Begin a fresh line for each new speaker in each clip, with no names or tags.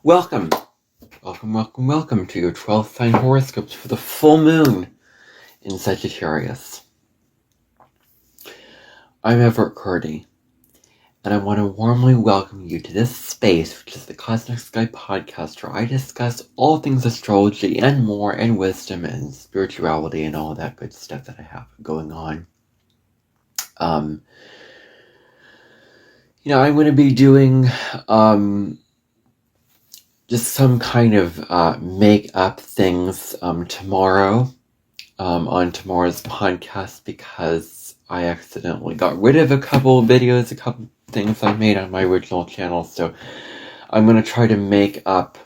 Welcome to your 12th sign horoscopes for the full moon in Sagittarius. I'm Everett Curdy, and I want to warmly welcome you to this space, which is the Cosmic Sky Podcast, where I discuss all things astrology and more, and wisdom and spirituality and all that good stuff that I have going on. I'm going to be doing just some kind of make-up things tomorrow on tomorrow's podcast, because I accidentally got rid of a couple of videos, a couple things I made on my original channel. So I'm going to try to make up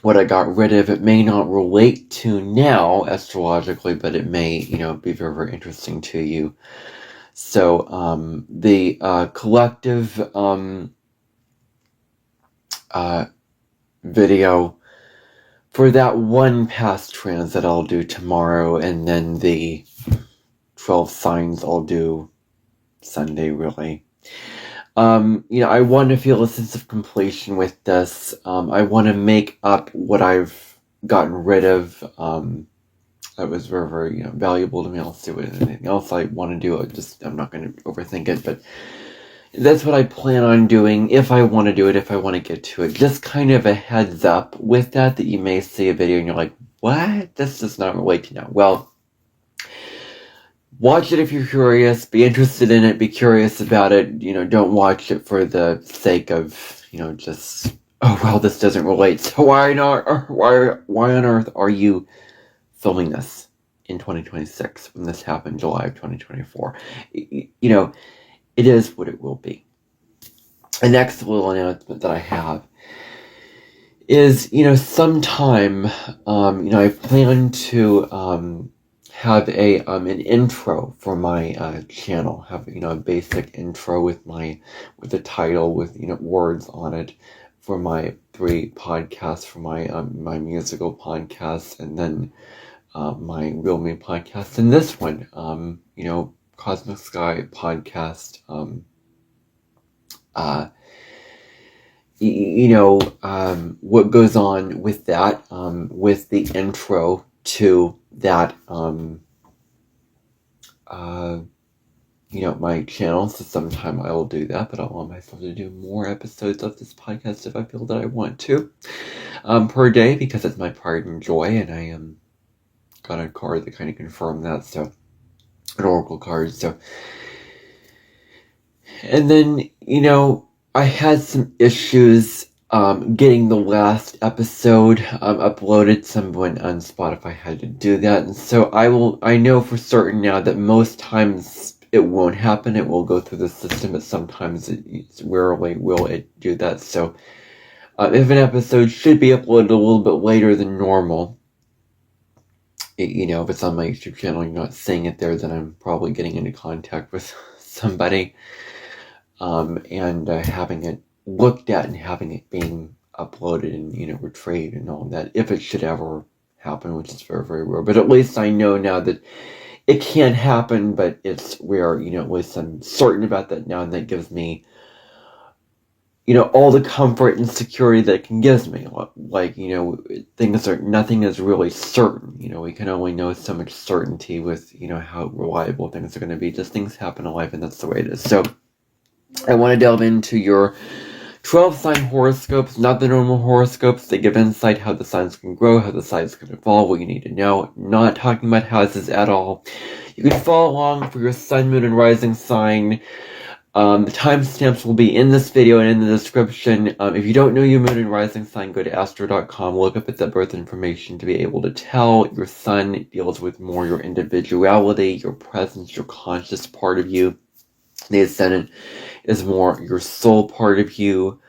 what I got rid of. It may not relate to now astrologically, but it may, be very, very interesting to you. So the collective video for that one past transit I'll do tomorrow, and then the 12 signs I'll do Sunday, really. I want to feel a sense of completion with this. I want to make up what I've gotten rid of. That was very, very valuable to me. I'll see what anything else I want to do. I'm not going to overthink it, but that's what I plan on doing if I want to do it, if I want to get to it. Just kind of a heads up with that you may see a video and you're like, what? This does not relate to now. Well, watch it if you're curious, be interested in it, be curious about it. Don't watch it for the sake of, just, oh, well, this doesn't relate. So why on earth are you filming this in 2026 when this happened July of 2024? It is what it will be. The next little announcement that I have is, sometime, I plan to have an intro for my channel. Have a basic intro with the title, with words on it, for my 3 podcasts, for my musical podcasts, and then my Real Me podcast, and this one, Cosmic Sky Podcast. What goes on with that, with the intro to that, my channel. So sometime I will do that, but I'll allow myself to do more episodes of this podcast if I feel that I want to, per day, because it's my pride and joy, and I got a card that kind of confirmed that, so an oracle card. So, and then I had some issues getting the last episode uploaded. Someone on Spotify had to do that, and so I know for certain now that most times it won't happen. It will go through the system, but sometimes it's rarely will it do that. So if an episode should be uploaded a little bit later than normal, if it's on my YouTube channel, you're not seeing it there, then I'm probably getting into contact with somebody, and having it looked at and having it being uploaded and retrieved and all that, if it should ever happen, which is very, very rare. But at least I know now that it can happen, but it's rare. At least I'm certain about that now, and that gives me all the comfort and security that it can give me. Nothing is really certain. We can only know so much certainty with, how reliable things are going to be. Just things happen in life, and that's the way it is. So I want to delve into your 12 sign horoscopes, not the normal horoscopes. They give insight how the signs can grow, how the signs can evolve, what you need to know. Not talking about houses at all. You can follow along for your sun, moon, and rising sign. The timestamps will be in this video and in the description. If you don't know your moon and rising sign, go to astro.com, look up at the birth information to be able to tell. Your sun deals with more your individuality, your presence, your conscious part of you. The ascendant is more your soul part of you.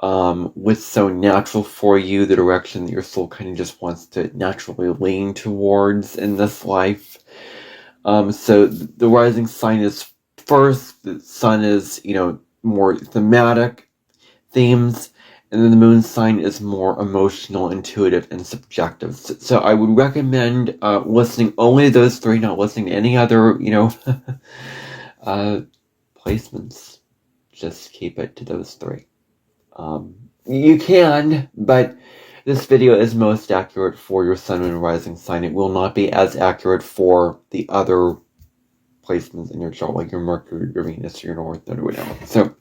What's so natural for you, the direction that your soul kind of just wants to naturally lean towards in this life. So the rising sign is first, the sun is, more thematic themes, and then the moon sign is more emotional, intuitive, and subjective. So I would recommend listening only to those 3, not listening to any other, placements. Just keep it to those 3. You can, but this video is most accurate for your sun and rising sign. It will not be as accurate for the other placements in your chart, like your Mercury, your Venus, your North Node, or whatever. So,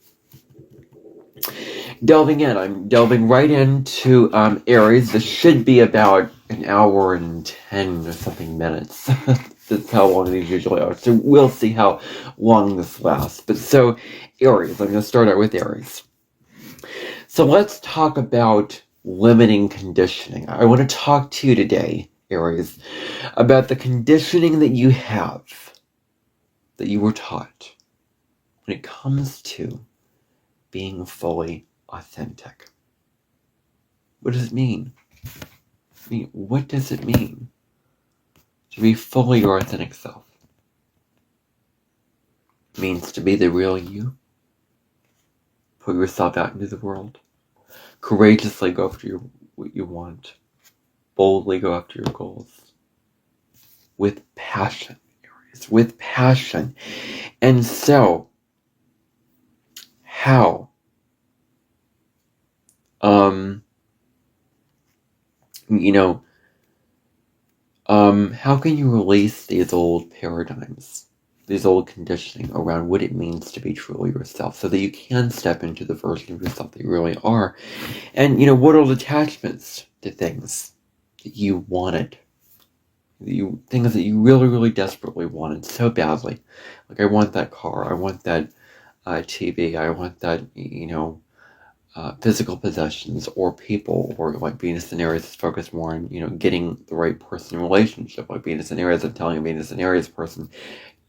I'm delving right into Aries. This should be about an hour and 10 or something minutes. That's how long these usually are. So we'll see how long this lasts. But so, Aries, I'm going to start out with Aries. So let's talk about limiting conditioning. I want to talk to you today, Aries, about the conditioning that you have, that you were taught, when it comes to being fully authentic. What does it mean? What does it mean to be fully your authentic self? It means to be the real you. Put yourself out into the world. Courageously go after what you want. Boldly go after your goals. With passion, Aries. With passion. And so, how? How can you release these old paradigms, these old conditioning around what it means to be truly yourself, so that you can step into the version of yourself that you really are? And, what old attachments to things that you wanted, things that you really, really desperately wanted so badly. Like, I want that car, I want that TV, I want that, physical possessions or people, or like Venus and Aries is focused more on, getting the right person in relationship. Like Venus and Aries, I'm telling a Venus and Aries person,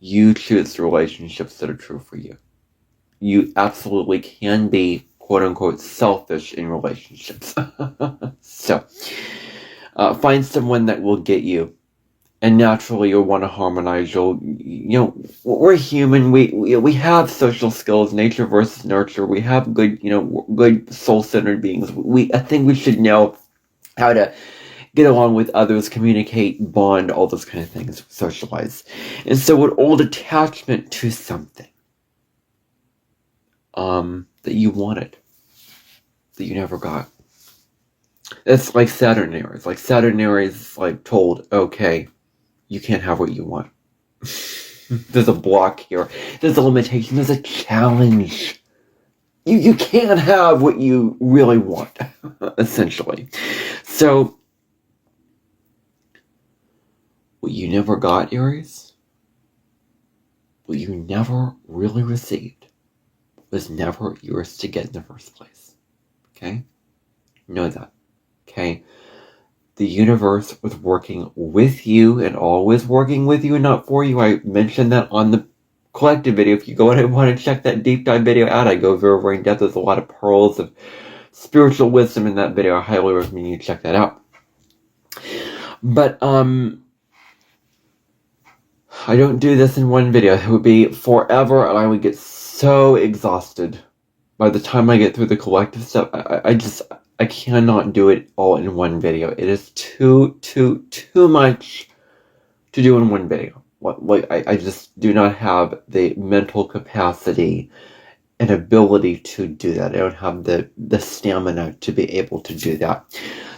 you choose the relationships that are true for you. You absolutely can be, quote unquote, selfish in relationships. So, find someone that will get you. And naturally, you'll want to harmonize. We're human. We have social skills, nature versus nurture. We have good, good soul-centered beings. I think we should know how to get along with others, communicate, bond, all those kind of things, socialize. And so, an old attachment to something that you wanted, that you never got. It's like Saturn Aries. Like Saturn Aries, told, okay, you can't have what you want. There's a block here. There's a limitation. There's a challenge. You can't have what you really want, essentially. So, what you never got, Aries, what you never really received, was never yours to get in the first place. Okay? Know that. Okay? The universe was working with you and always working with you and not for you. I mentioned that on the collective video. If you go and want to check that deep dive video out, I go very in depth. There's a lot of pearls of spiritual wisdom in that video. I highly recommend you check that out. But I don't do this in one video. It would be forever, and I would get so exhausted by the time I get through the collective stuff. I cannot do it all in one video. It is too much to do in one video. I just do not have the mental capacity and ability to do that. I don't have the stamina to be able to do that.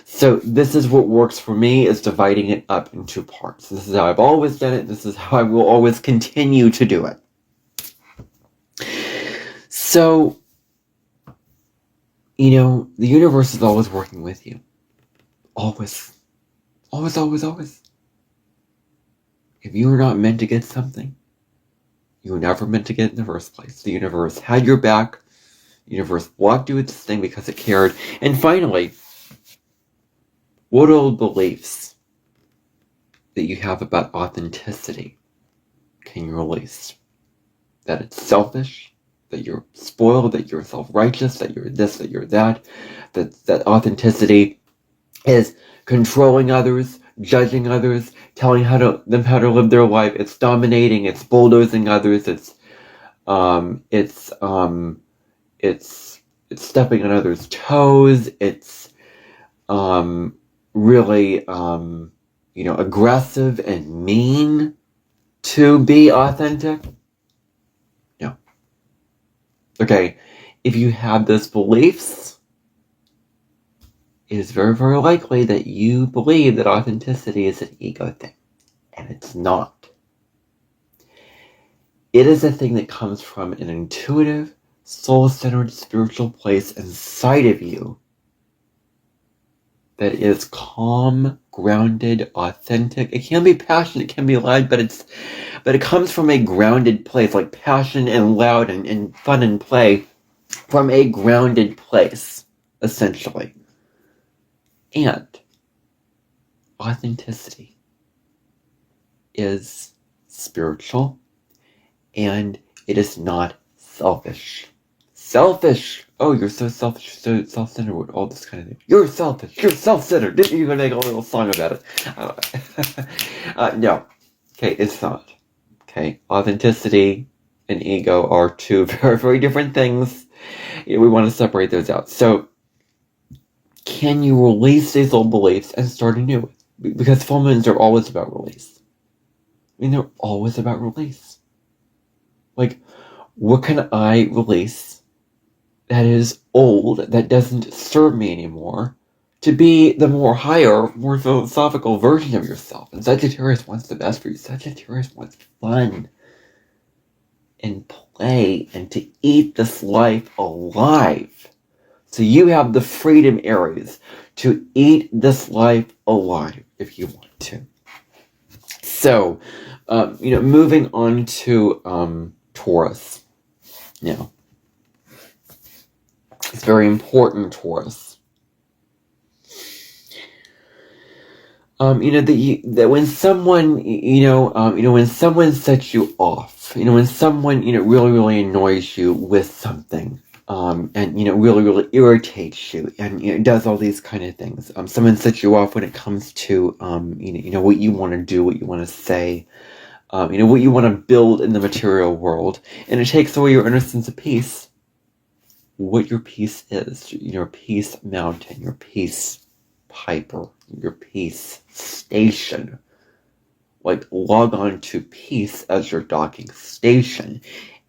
So this is what works for me, is dividing it up into parts. This is how I've always done it. This is how I will always continue to do it. So, the universe is always working with you. Always. Always, always, always. If you were not meant to get something, you were never meant to get it in the first place. The universe had your back. The universe blocked you with this thing because it cared. And finally, what old beliefs that you have about authenticity can you release? That it's selfish, that you're spoiled, that you're self-righteous, that you're this, that you're that authenticity is controlling others, judging others, telling them how to live their life. It's dominating, it's bulldozing others, it's stepping on others' toes, it's really aggressive and mean to be authentic. No. Okay, if you have those beliefs, it is very, very likely that you believe that authenticity is an ego thing. And it's not. It is a thing that comes from an intuitive, soul-centered spiritual place inside of you that is calm, grounded, authentic. It can be passionate, it can be loud, but it comes from a grounded place, like passion and loud and fun and play, from a grounded place, essentially. And authenticity is spiritual, and it is not selfish. Selfish! Oh, you're so selfish, so self-centered, all this kind of thing. You're selfish, you're self-centered. You're gonna make a little song about it. No. Okay, it's not. Okay, authenticity and ego are two very, very different things. We want to separate those out. So, can you release these old beliefs and start anew? Because full moons are always about release. I mean, they're always about release. Like, what can I release that is old, that doesn't serve me anymore, to be the more higher, more philosophical version of yourself? And Sagittarius wants the best for you. Sagittarius wants fun and play and to eat this life alive. So you have the freedom, Aries, to eat this life alive if you want to. So, moving on to Taurus. Now, it's very important, Taurus. That when someone, when someone sets you off, when someone, really, really annoys you with something, and, really, really irritates you and, does all these kind of things. Someone sets you off when it comes to, what you want to do, what you want to say, what you want to build in the material world, and it takes away your inner sense of peace. What your peace is, your peace mountain, your peace piper, your peace station. Like, log on to peace as your docking station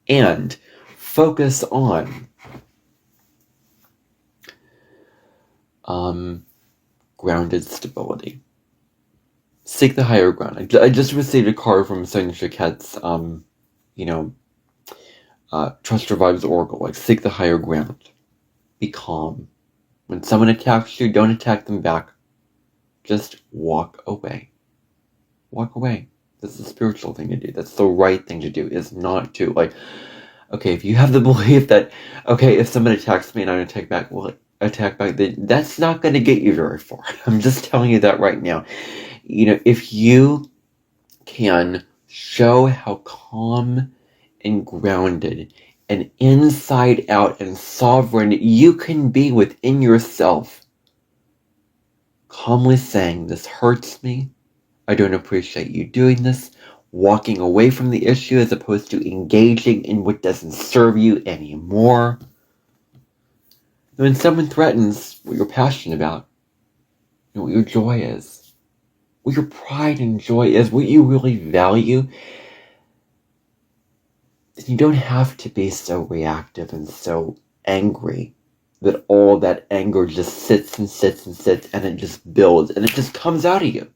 and focus on grounded stability. Seek the higher ground. I just received a card from Sonia Choquette's, Trust Your Vibes Oracle. Like, seek the higher ground. Be calm. When someone attacks you, don't attack them back. Just walk away. Walk away. That's the spiritual thing to do. That's the right thing to do, is not to, okay, if you have the belief that, okay, if someone attacks me and I don't attack back, then that's not going to get you very far. I'm just telling you that right now. If you can show how calm and grounded and inside out and sovereign you can be within yourself, calmly saying, this hurts me, I don't appreciate you doing this, walking away from the issue as opposed to engaging in what doesn't serve you anymore. When someone threatens what you're passionate about, what your joy is, what your pride and joy is, what you really value, you don't have to be so reactive and so angry that all that anger just sits and sits and sits and it just builds and it just comes out of you.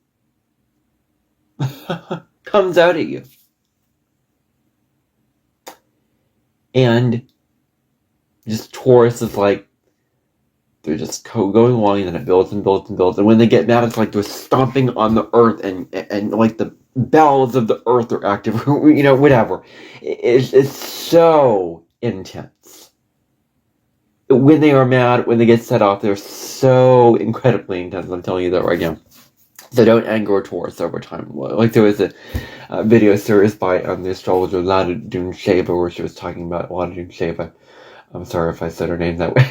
Comes out at you. And just Taurus is like, they're just going along and then it builds and builds and builds. And when they get mad, it's like they're stomping on the earth and like the bowels of the earth are active, whatever. It's so intense. When they are mad, when they get set off, they're so incredibly intense. I'm telling you that right now. So don't anger a Taurus over time. Like, there was a video series by the astrologer Ladadun Sheva where she was talking about Ladadun Sheva. I'm sorry if I said her name that way.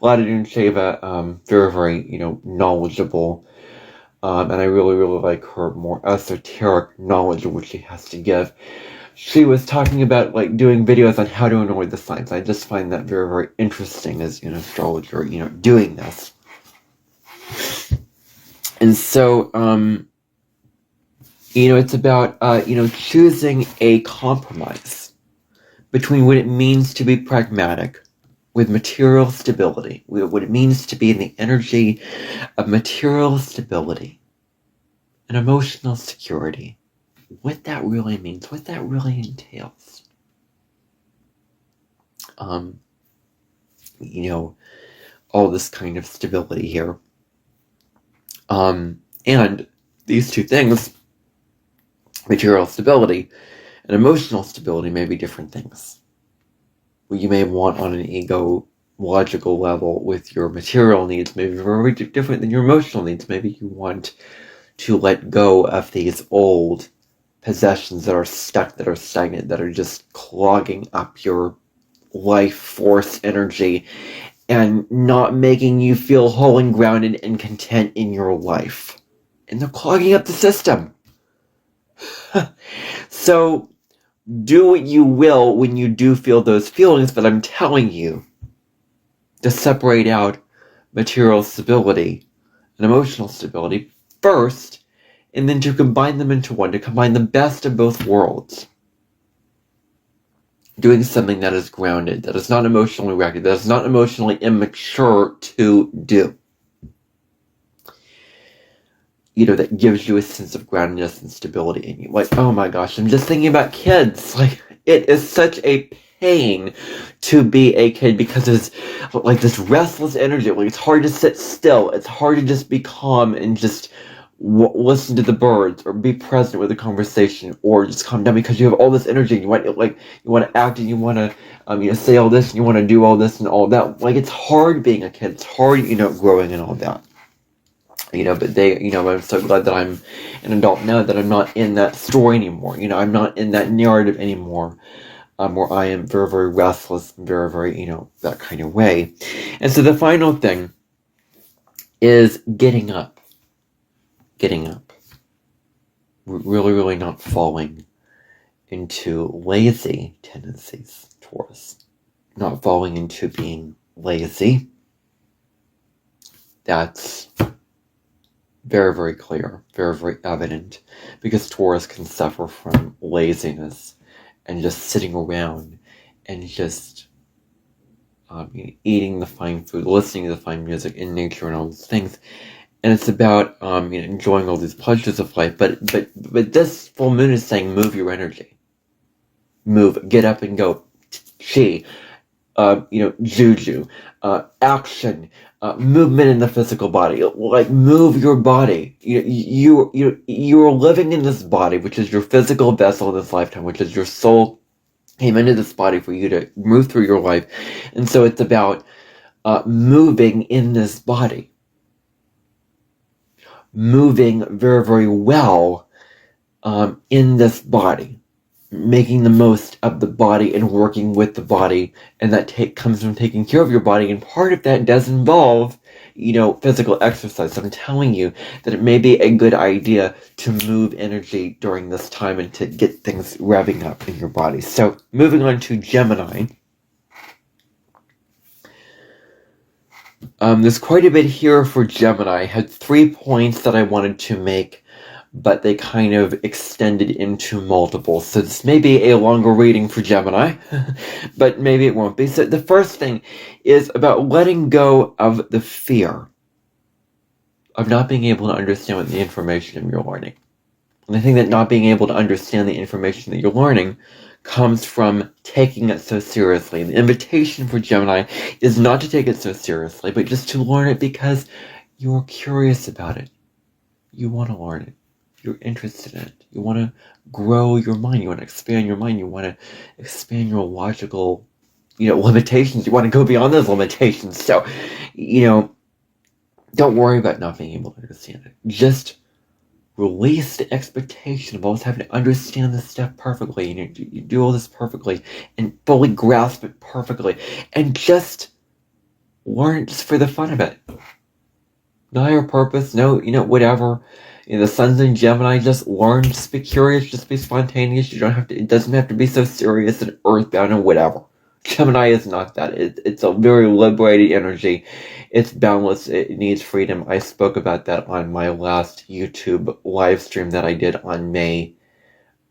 Ladadun Sheva, very, very, knowledgeable. And I really, really like her more esoteric knowledge of what she has to give. She was talking about, doing videos on how to annoy the signs. I just find that very, very interesting as an astrologer, doing this. And so, it's about, choosing a compromise between what it means to be pragmatic with material stability, what it means to be in the energy of material stability and emotional security, what that really means, what that really entails. All this kind of stability here. And these two things, material stability and emotional stability, may be different things. What you may want on an ego-logical level with your material needs may be very different than your emotional needs. Maybe you want to let go of these old possessions that are stuck, that are stagnant, that are just clogging up your life force energy and not making you feel whole and grounded and content in your life. And they're clogging up the system. So do what you will when you do feel those feelings, but I'm telling you to separate out material stability and emotional stability first, and then to combine them into one, to combine the best of both worlds. Doing something that is grounded, that is not emotionally reactive, that is not emotionally immature to do. That gives you a sense of groundedness and stability in you. Like, oh my gosh, I'm just thinking about kids. Like, it is such a pain to be a kid because it's like this restless energy. Like, it's hard to sit still. It's hard to just be calm and just listen to the birds or be present with a conversation or just calm down because you have all this energy. You want to act and you want to say all this and you want to do all this and all that. Like, it's hard being a kid. It's hard, growing and all that. But I'm so glad that I'm an adult now, that I'm not in that story anymore. I'm not in that narrative anymore, where I am very, very restless, very, very, that kind of way. And so the final thing is getting up. Getting up. Really, really not falling into lazy tendencies, Taurus. Not falling into being lazy. That's very, very clear, very, very evident, because Taurus can suffer from laziness and just sitting around and just eating the fine food, listening to the fine music in nature and all these things. And it's about enjoying all these pleasures of life. But this full moon is saying move your energy. Move, get up and go. Chi, juju, action, movement in the physical body. Like, move your body. You're living in this body, which is your physical vessel in this lifetime, which is your soul came into this body for you to move through your life. And so it's about moving in this body. Moving very, very well in this body. Making the most of the body and working with the body, and that comes from taking care of your body, and part of that does involve, physical exercise. So I'm telling you that it may be a good idea to move energy during this time and to get things revving up in your body. So moving on to Gemini. There's quite a bit here for Gemini. I had 3 points that I wanted to make, but they kind of extended into multiple. So this may be a longer reading for Gemini, but maybe it won't be. So the first thing is about letting go of the fear of not being able to understand what the information you're learning. And I think that not being able to understand the information that you're learning comes from taking it so seriously. The invitation for Gemini is not to take it so seriously, but just to learn it because you're curious about it. You want to learn it. You're interested in it. You want to grow your mind. You want to expand your mind. You want to expand your logical, limitations. You want to go beyond those limitations. So, don't worry about not being able to understand it. Just release the expectation of always having to understand this stuff perfectly. You do all this perfectly and fully grasp it perfectly. And just learn just for the fun of it. No higher purpose, no, whatever. The sun's in Gemini, just learn, just be curious, just be spontaneous. It doesn't have to be so serious and earthbound and whatever. Gemini is not that. It's a very liberated energy. It's boundless. It needs freedom. I spoke about that on my last YouTube live stream that I did on May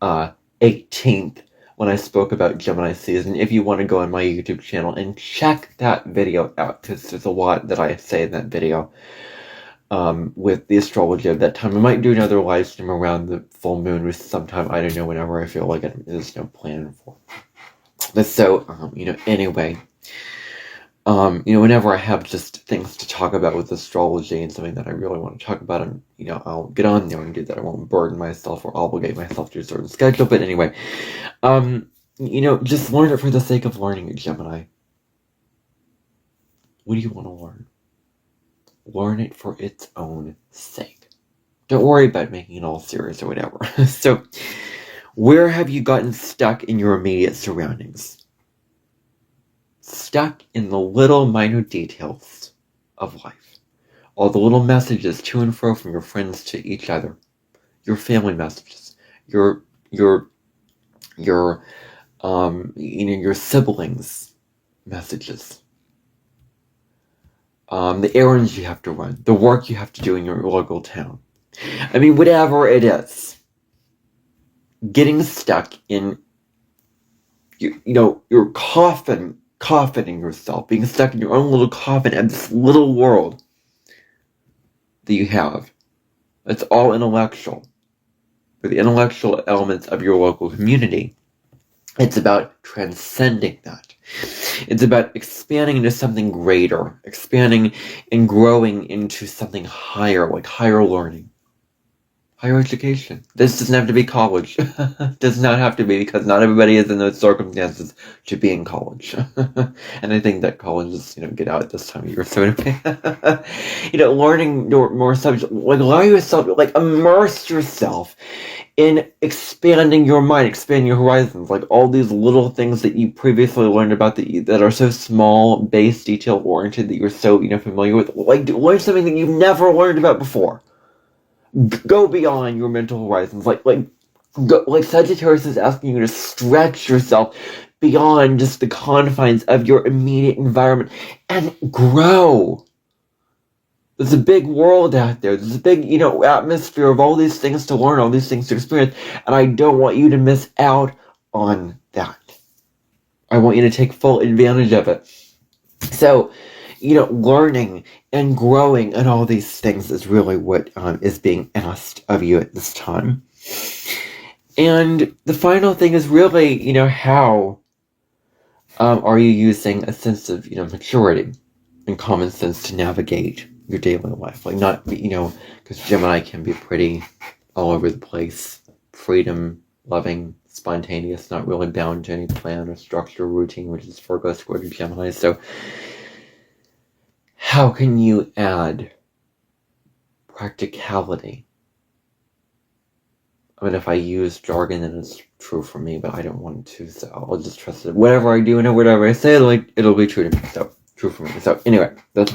18th when I spoke about Gemini season, if you want to go on my YouTube channel and check that video out, because there's a lot that I say in that video with the astrology of that time. I might do another live stream around the full moon with sometime, I don't know, whenever I feel like it. There's no plan for it. But so, anyway, whenever I have just things to talk about with astrology and something that I really want to talk about, and I'll get on there and do that. I won't burden myself or obligate myself to a certain schedule. But anyway, just learn it for the sake of learning it, Gemini. What do you want to learn? Learn it for its own sake. Don't worry about making it all serious or whatever. So, where have you gotten stuck in your immediate surroundings? Stuck in the little minute details of life. All the little messages to and fro from your friends to each other. Your family messages. Your siblings' messages. The errands you have to run, the work you have to do in your local town. I mean, whatever it is. Getting stuck in, your coffining yourself, being stuck in your own little coffin and this little world that you have. It's all intellectual. For the intellectual elements of your local community, it's about transcending that. It's about expanding into something greater, expanding and growing into something higher, like higher learning, higher education. This doesn't have to be college. Does not have to be, because not everybody is in those circumstances to be in college. And I think that colleges, get out at this time of year. So, learning more subjects, like allow yourself, like immerse yourself in expanding your mind, expanding your horizons, like all these little things that you previously learned about that are so small, base, detail-oriented, that you're so, familiar with. Like, learn something that you've never learned about before. Go beyond your mental horizons. Like Sagittarius is asking you to stretch yourself beyond just the confines of your immediate environment and grow. There's a big world out there. There's a big, atmosphere of all these things to learn, all these things to experience. And I don't want you to miss out on that. I want you to take full advantage of it. So, learning and growing and all these things is really what is being asked of you at this time. And the final thing is really, how are you using a sense of, maturity and common sense to navigate your daily life? Like, not, because Gemini can be pretty all over the place, freedom, loving, spontaneous, not really bound to any plan or structure or routine, which is Virgo squared to Gemini. So, how can you add practicality? I mean, if I use jargon, then it's true for me, but I don't want to, so I'll just trust it. Whatever I do and whatever I say, it'll be true to me. So, true for me. So, anyway, that's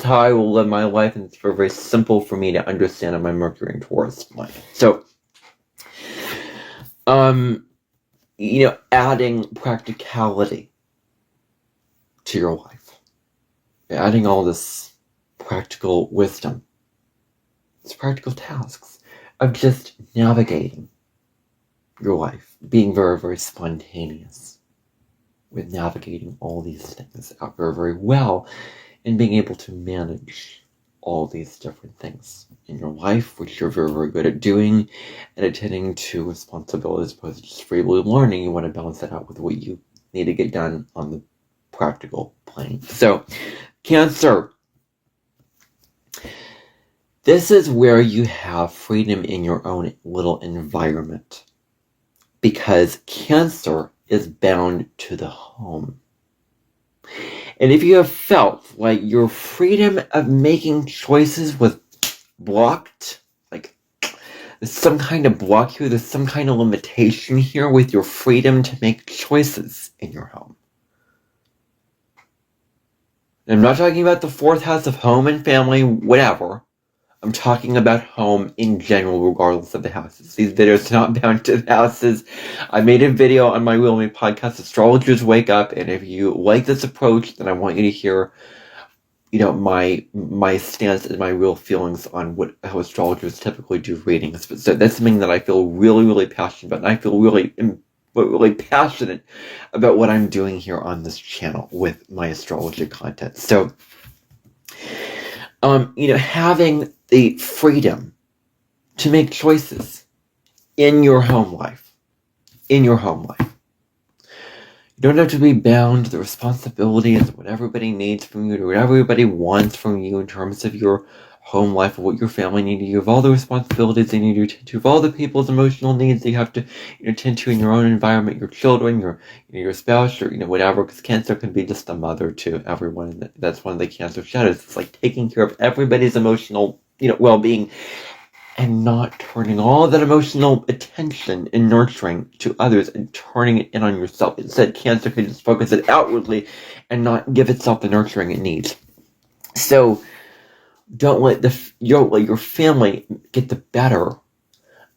how I will live my life, and it's very, very simple for me to understand in my Mercury and Taurus life. So, adding practicality to your life. Adding all this practical wisdom. It's practical tasks of just navigating your life. Being very, very spontaneous with navigating all these things out very, very well, and being able to manage all these different things in your life, which you're very, very good at doing, and attending to responsibilities as opposed to just freely learning. You want to balance that out with what you need to get done on the practical plane. So, Cancer. This is where you have freedom in your own little environment, because Cancer is bound to the home. And if you have felt like your freedom of making choices was blocked, like there's some kind of block here, there's some kind of limitation here with your freedom to make choices in your home. And I'm not talking about the fourth house of home and family, whatever. I'm talking about home in general, regardless of the houses. These videos are not bound to the houses. I made a video on my Real Me podcast, Astrologers Wake Up, and if you like this approach, then I want you to hear, my stance and my real feelings on how astrologers typically do readings. So that's something that I feel really, really passionate about, and I feel really but really passionate about what I'm doing here on this channel with my astrology content. So, having the freedom to make choices in your home life. You don't have to be bound to the responsibilities of what everybody needs from you, to what everybody wants from you in terms of your home life, of what your family needs. You have all the responsibilities they need you to tend to, of all the people's emotional needs that you have to tend to in your own environment, your children, your spouse, or whatever, because Cancer can be just a mother to everyone. And that's one of the Cancer shadows. It's like taking care of everybody's emotional well-being, and not turning all that emotional attention and nurturing to others and turning it in on yourself. Instead, Cancer can just focus it outwardly and not give itself the nurturing it needs. So don't let your family get the better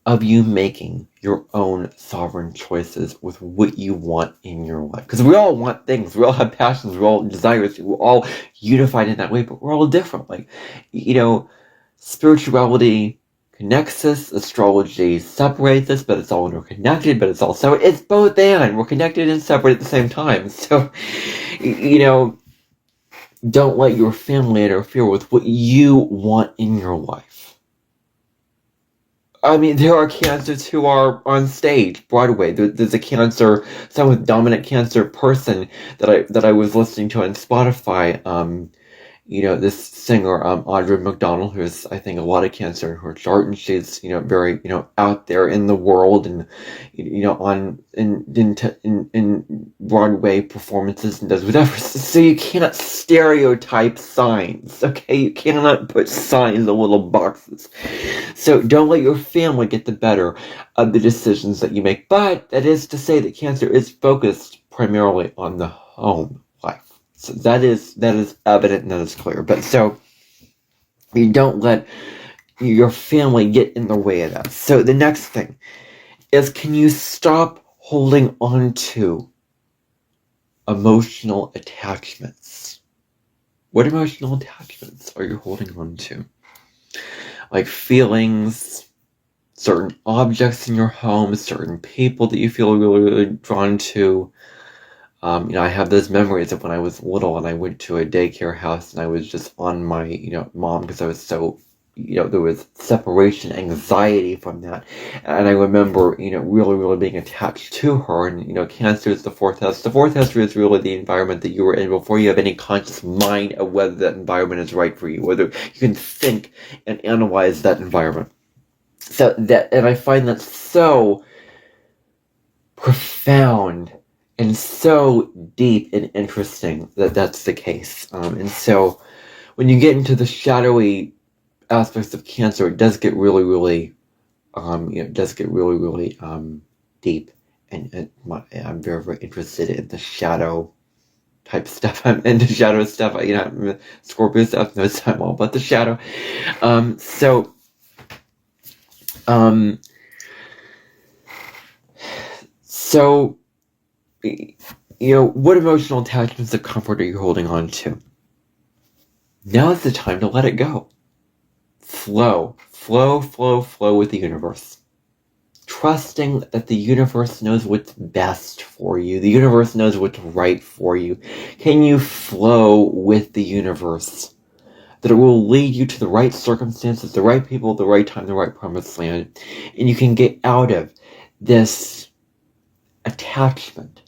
of you making your own sovereign choices with what you want in your life. Because we all want things. We all have passions. We all desires. We're all unified in that way, but we're all different. Like, spirituality connects us, astrology separates us, but it's all interconnected, but it's also, it's both and. We're connected and separate at the same time. So, don't let your family interfere with what you want in your life. I mean, there are Cancers who are on stage, Broadway. There's a Cancer, someone with dominant Cancer person that I was listening to on Spotify. This singer, Audra McDonald, who's, I think, a lot of Cancer in her chart, and she's, very, out there in the world, and, in Broadway performances, and does whatever. So you cannot stereotype signs, okay? You cannot put signs in little boxes. So don't let your family get the better of the decisions that you make. But that is to say that Cancer is focused primarily on the home life. So that is evident and that is clear. But so you don't let your family get in the way of that. So the next thing is, can you stop holding on to emotional attachments? What emotional attachments are you holding on to? Like feelings, certain objects in your home, certain people that you feel really, really drawn to. I have those memories of when I was little and I went to a daycare house and I was just on my, mom, because I was so, there was separation anxiety from that. And I remember, really, really being attached to her. And, Cancer is the fourth house. The fourth house is really the environment that you were in before you have any conscious mind of whether that environment is right for you, whether you can think and analyze that environment. So and I find that so profound and so deep and interesting that that's the case. And so when you get into the shadowy aspects of Cancer, it does get really, really, deep. And I'm very, very interested in the shadow type stuff. I'm into shadow stuff. Scorpio stuff knows I'm all about the shadow. What emotional attachments of comfort are you holding on to? Now is the time to let it go. Flow with the universe. Trusting that the universe knows what's best for you. The universe knows what's right for you. Can you flow with the universe? That it will lead you to the right circumstances, the right people, the right time, the right promised land. And you can get out of this attachment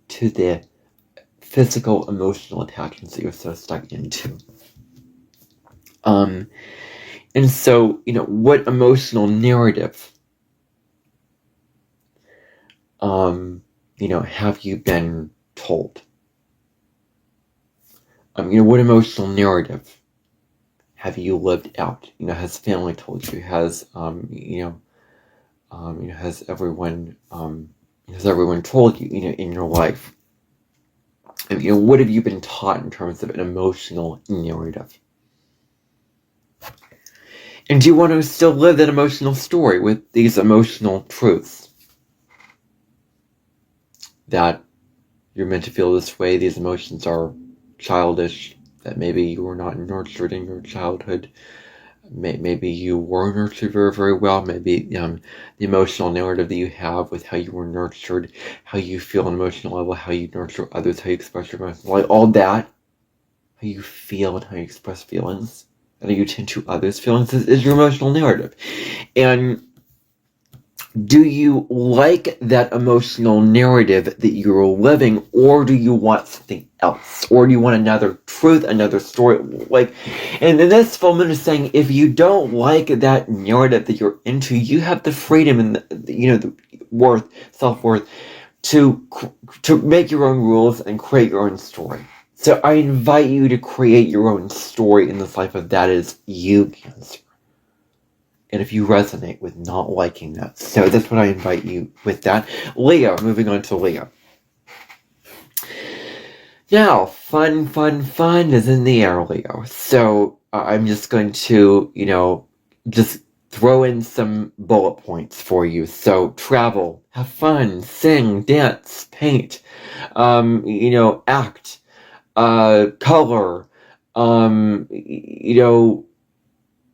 to the physical, emotional attachments that you're so stuck into. And so, what emotional narrative, have you been told? What emotional narrative have you lived out? Has family told you? Has, has everyone told you, in your life? What have you been taught in terms of an emotional narrative? And do you want to still live that emotional story with these emotional truths? That you're meant to feel this way, these emotions are childish, that maybe you were not nurtured in your childhood, Maybe you were nurtured very, very well. Maybe the emotional narrative that you have with how you were nurtured, how you feel on an emotional level, how you nurture others, how you express your emotions, like all that, how you feel and how you express feelings, and how you tend to others' feelings is your emotional narrative. And do you like that emotional narrative that you're living, or do you want something else? Or do you want another truth, another story? Like, and in this film, I'm just saying, if you don't like that narrative that you're into, you have the freedom and the self-worth to make your own rules and create your own story. So I invite you to create your own story in this life, if that is you, Cancer. And if you resonate with not liking that. So that's what I invite you with that. Leo, moving on to Leo. Now, fun is in the air, Leo. So I'm just going to, just throw in some bullet points for you. So travel, have fun, sing, dance, paint, act, color,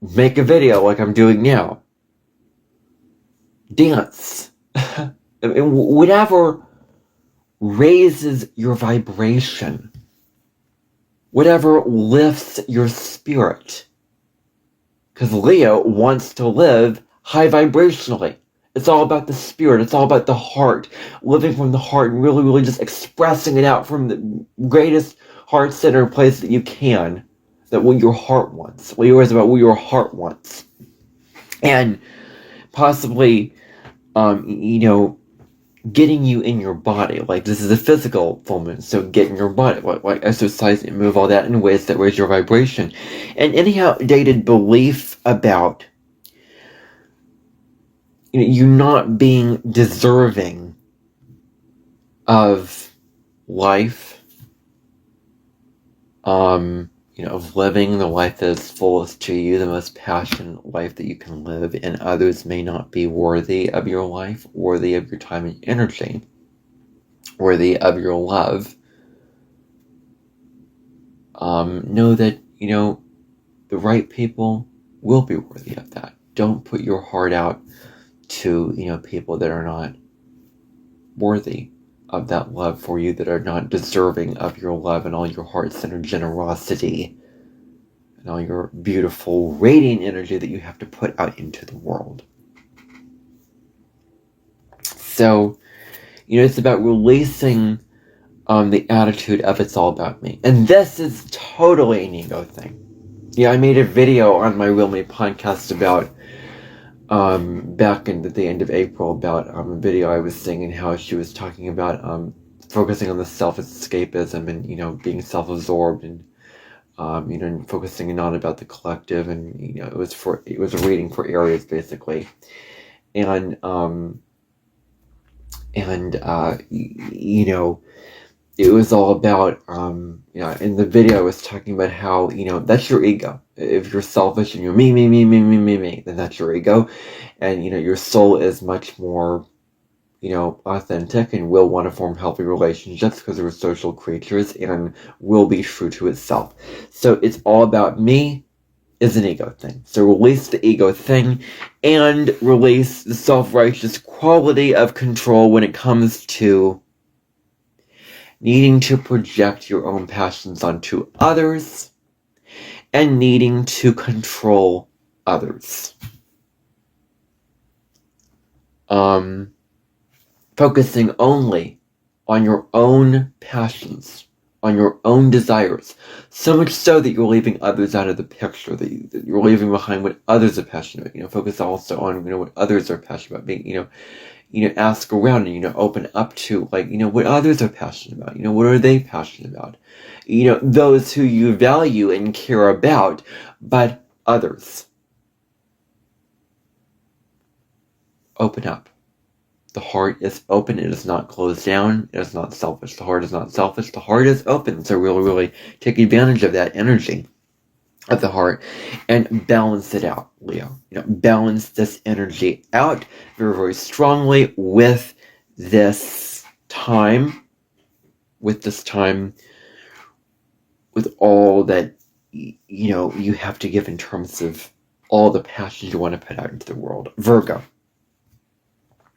make a video like I'm doing now. Dance. Whatever raises your vibration. Whatever lifts your spirit. Because Leo wants to live high vibrationally. It's all about the spirit. It's all about the heart. Living from the heart and really, really just expressing it out from the greatest heart center place that you can. That what your heart wants. Leo is about what your heart wants. And possibly, getting you in your body. Like, this is a physical full moon, so get in your body. Like exercise and move all that in ways that raise your vibration. And any outdated belief about you not being deserving of life, of living the life that is fullest to you, the most passionate life that you can live, and others may not be worthy of your life, worthy of your time and energy, worthy of your love. Know that, the right people will be worthy of that. Don't put your heart out to, people that are not worthy of that love for you, that are not deserving of your love and all your heart-centered generosity and all your beautiful, radiant energy that you have to put out into the world. So, it's about releasing the attitude of it's all about me. And this is totally an ego thing. I made a video on my Real Me podcast about back in the end of April about a video I was seeing and how she was talking about focusing on the self-escapism and being self-absorbed and and focusing not about the collective, and it was a reading for Aries basically, and it was all about in the video I was talking about how that's your ego. If you're selfish and you're me, then that's your ego. And your soul is much more authentic and will want to form healthy relationships because we're social creatures and will be true to itself. So it's all about me is an ego thing. So release the ego thing and release the self-righteous quality of control when it comes to needing to project your own passions onto others and needing to control others. Focusing only on your own passions, on your own desires, so much so that you're leaving others out of the picture, that you're leaving behind what others are passionate about. Focus also on what others are passionate about. Being, ask around and open up to what others are passionate about. What are they passionate about? Those who you value and care about, but others. Open up. The heart is open. It is not closed down. It is not selfish. The heart is not selfish. The heart is open. So really, really take advantage of that energy of the heart and balance it out, Leo. Balance this energy out very, very strongly with this time, with all that, you have to give in terms of all the passions you want to put out into the world. Virgo.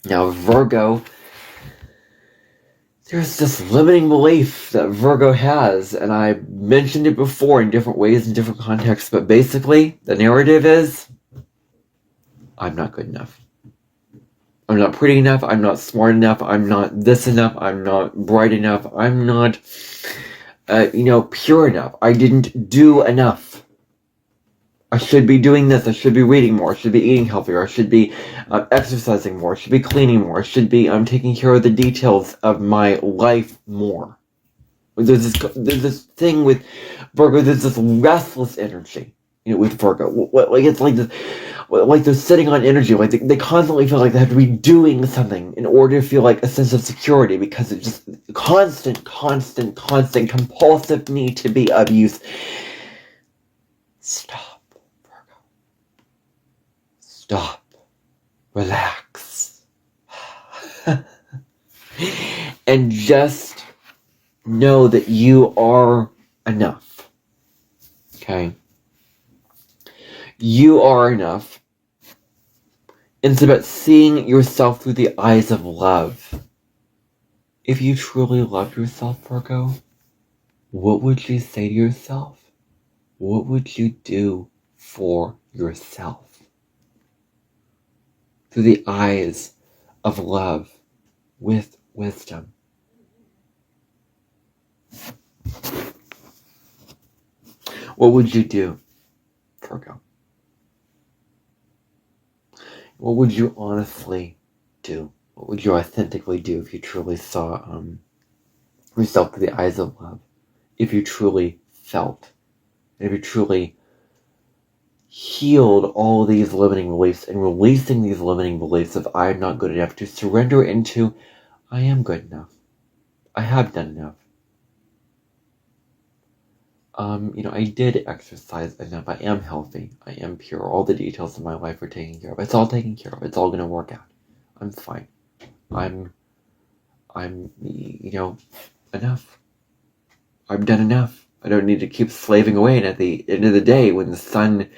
Now, Virgo, there's this limiting belief that Virgo has, and I mentioned it before in different ways, in different contexts, but basically, the narrative is, I'm not good enough. I'm not pretty enough, I'm not smart enough, I'm not this enough, I'm not bright enough, I'm not, pure enough. I didn't do enough. I should be doing this, I should be reading more, I should be eating healthier, I should be exercising more, I should be cleaning more, I should be taking care of the details of my life more. There's this thing with Virgo, there's this restless energy, with Virgo. It's like this, like they're sitting on energy, like they constantly feel like they have to be doing something in order to feel like a sense of security, because it's just constant, compulsive need to be of use. Stop, Virgo. Stop. Relax. And just know that you are enough. Okay? You are enough. And it's about seeing yourself through the eyes of love. If you truly loved yourself, Virgo, what would you say to yourself? What would you do for yourself? Through the eyes of love, with wisdom. What would you do, Virgo? What would you honestly do? What would you authentically do if you truly saw yourself through the eyes of love? If you truly felt, if you truly healed all these limiting beliefs and releasing these limiting beliefs of I am not good enough, to surrender into I am good enough. I have done enough. I did exercise enough. I am healthy. I am pure. All the details of my life are taken care of. It's all taken care of. It's all going to work out. I'm fine. I'm enough. I've done enough. I don't need to keep slaving away. And at the end of the day, when the sun,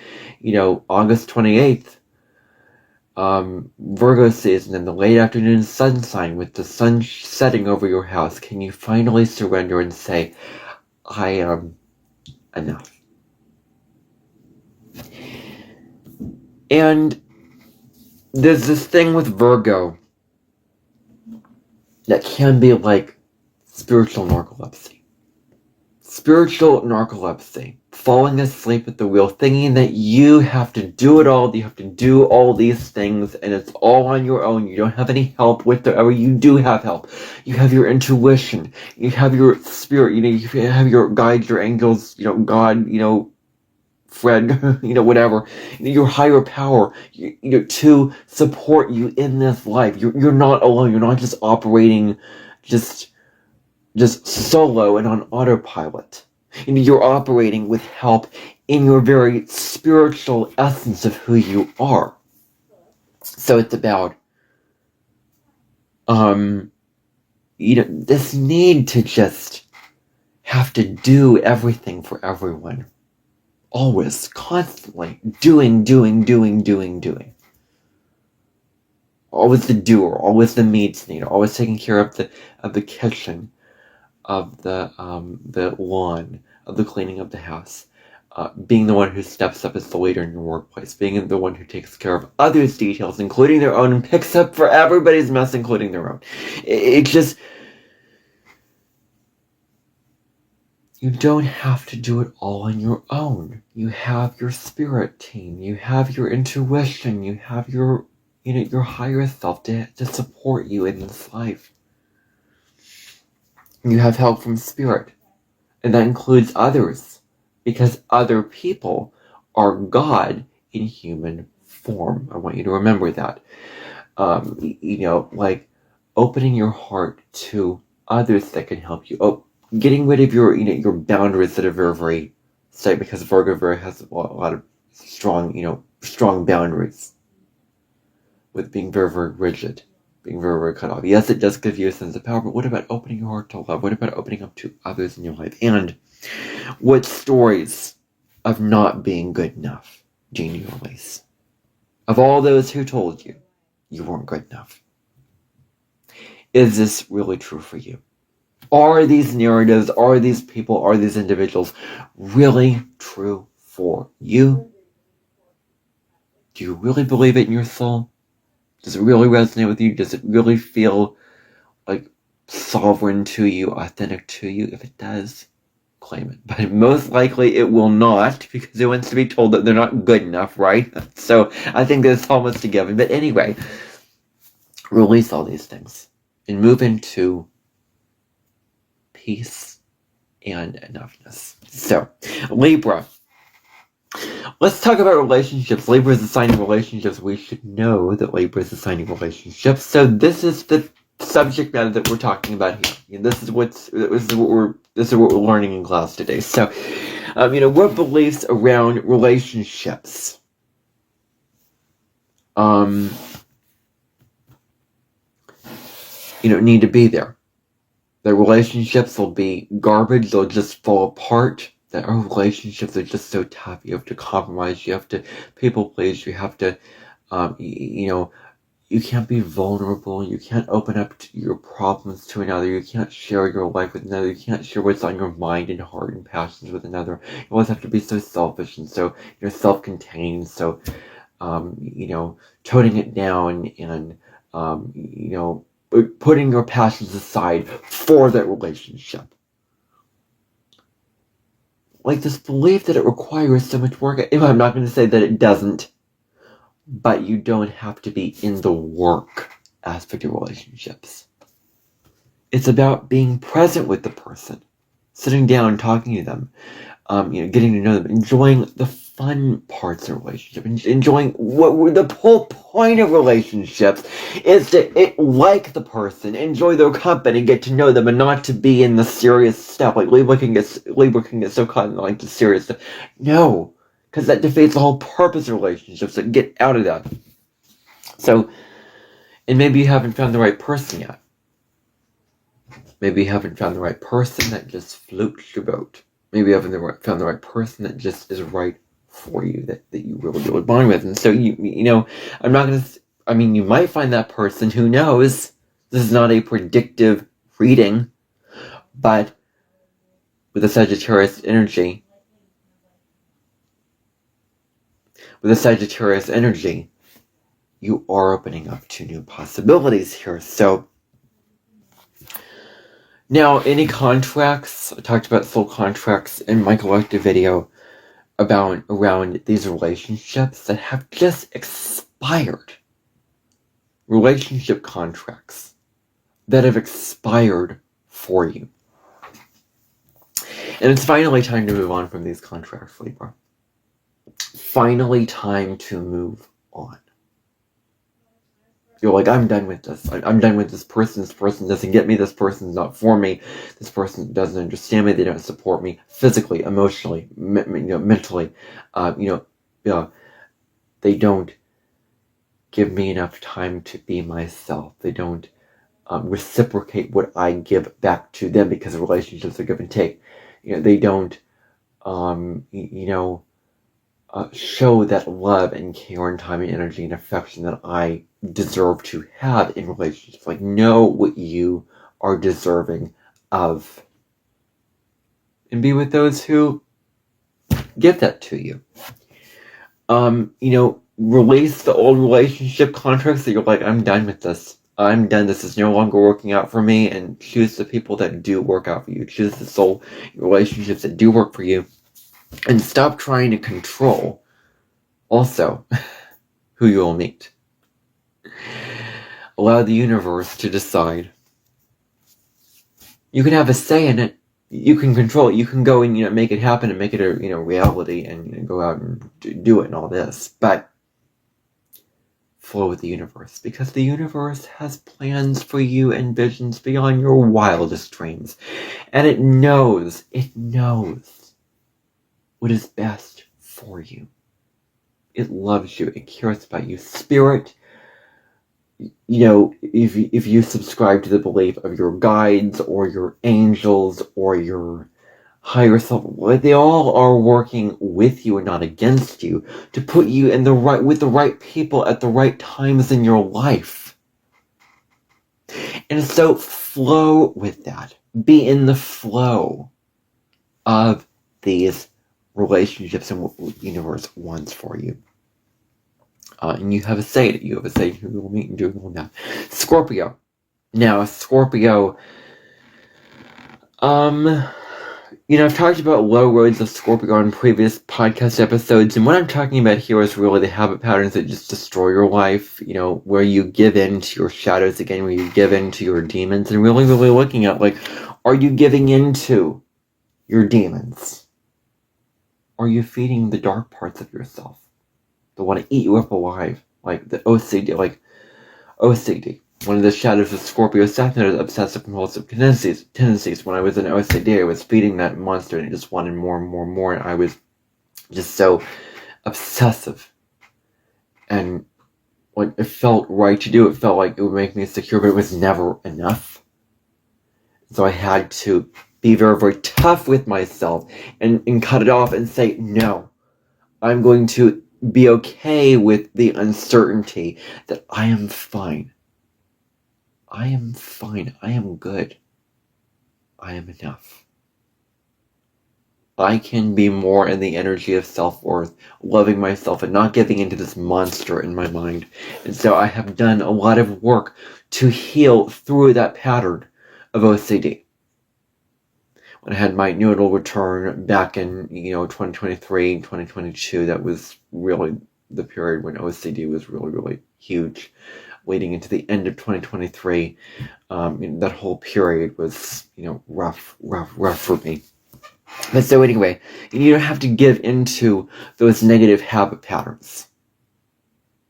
August 28th, Virgo season in the late afternoon sunshine with the sun setting over your house, can you finally surrender and say, I am enough? And there's this thing with Virgo that can be like spiritual narcolepsy. Spiritual narcolepsy. Falling asleep at the wheel, thinking that you have to do it all, you have to do all these things, and it's all on your own. You don't have any help with it, or you do have help. You have your intuition, you have your spirit, you have your guides, your angels, God, Fred, whatever, your higher power, to support you in this life. You're not alone. You're not just operating just solo and on autopilot. You're operating with help in your very spiritual essence of who you are. So it's about, this need to just have to do everything for everyone. Always, constantly, doing. Always the doer, always the meat eater, always taking care of the kitchen, of the lawn, of the cleaning of the house, being the one who steps up as the leader in your workplace, being the one who takes care of others' details, including their own, and picks up for everybody's mess, including their own. It's just, you don't have to do it all on your own. You have your spirit team, you have your intuition, you have your higher self to support you in this life. You have help from spirit, and that includes others, because other people are God in human form. I want you to remember that. Like opening your heart to others that can help you. Getting rid of your boundaries that are very, very tight, because Virgo has a lot of strong boundaries, with being very, very rigid, being very, very cut off. Yes, it does give you a sense of power, but what about opening your heart to love? What about opening up to others in your life? And what stories of not being good enough Genie release. Of all those who told you you weren't good enough, is this really true for you? Are these narratives, are these people, are these individuals really true for you? Do you really believe it in your soul? Does it really resonate with you? Does it really feel like sovereign to you, authentic to you? If it does, claim it. But most likely it will not, because it wants to be told that they're not good enough, right? So I think that's almost a given. But anyway, release all these things and move into peace and enoughness. So, Libra. Let's talk about relationships. Libra is assigning relationships. We should know that Libra is assigning relationships. So this is the subject matter that we're talking about here. This is what we're learning in class today. So, what beliefs around relationships? Need to be there. The relationships will be garbage. They'll just fall apart. That our relationships are just so tough. You have to compromise. You have to people please. You have to, you can't be vulnerable. You can't open up your problems to another. You can't share your life with another. You can't share what's on your mind and heart and passions with another. You always have to be so selfish and so self-contained. So, toning it down and putting your passions aside for that relationship. Like this belief that it requires so much work. I'm not going to say that it doesn't, but you don't have to be in the work aspect of relationships. It's about being present with the person, sitting down, talking to them, getting to know them, enjoying the fun parts of a relationship, enjoying what the whole point of relationships is to like the person, enjoy their company, get to know them, and not to be in the serious stuff. Like Libra can get so caught in like the serious stuff. No, because that defeats the whole purpose of relationships. So get out of that. So, and maybe you haven't found the right person yet. Maybe you haven't found the right person that just floats your boat. Maybe you haven't found the right person that just is right for you, that you really bond with. And so, I'm not going to, you might find that person, who knows? This is not a predictive reading, but with the Sagittarius energy, you are opening up to new possibilities here. So, now, any contracts, I talked about soul contracts in my collective video around these relationships that have just expired. Relationship contracts that have expired for you. And it's finally time to move on from these contracts, Libra. Finally time to move on. You're like, I'm done with this. I'm done with this person. This person doesn't get me. This person's not for me. This person doesn't understand me. They don't support me physically, emotionally, mentally. They don't give me enough time to be myself. They don't reciprocate what I give back to them, because relationships are give and take. They don't, show that love and care and time and energy and affection that I deserve to have in relationships. Like, know what you are deserving of, and be with those who give that to you. Release the old relationship contracts that you're like, I'm done with this. I'm done. This is no longer working out for me. And choose the people that do work out for you. Choose the soul relationships that do work for you. And stop trying to control also who you will meet. Allow the universe to decide. You can have a say in it. You can control it. You can go and make it happen and make it a reality, and go out and do it and all this. But flow with the universe, because the universe has plans for you and visions beyond your wildest dreams, and it knows what is best for you. It loves you. It cares about you. Spirit, if you subscribe to the belief of your guides or your angels or your higher self, they all are working with you and not against you to put you in with the right people at the right times in your life. And so flow with that. Be in the flow of these relationships and what the universe wants for you. And you have a say. You have a say who will meet and do all that. Scorpio. Now, Scorpio, I've talked about low roads of Scorpio on previous podcast episodes, and what I'm talking about here is really the habit patterns that just destroy your life, where you give in to your shadows again, where you give in to your demons, and really, really looking at, are you giving into your demons? Are you feeding the dark parts of yourself that want to eat you up alive? Like the OCD, OCD. One of the shadows of Scorpio Saturn is obsessive compulsive tendencies. When I was in OCD, I was feeding that monster and it just wanted more and more and more, and I was just so obsessive. And when it felt right to do, it felt like it would make me secure, but it was never enough. So I had to be very, very tough with myself and cut it off and say, no, I'm going to be okay with the uncertainty that I am fine. I am fine. I am good. I am enough. I can be more in the energy of self-worth, loving myself and not giving into this monster in my mind. And so I have done a lot of work to heal through that pattern of OCD. When I had my nodal return back in, 2023, 2022, that was really the period when OCD was really, really huge. Leading into the end of 2023, that whole period was, rough for me. But so anyway, you don't have to give into those negative habit patterns.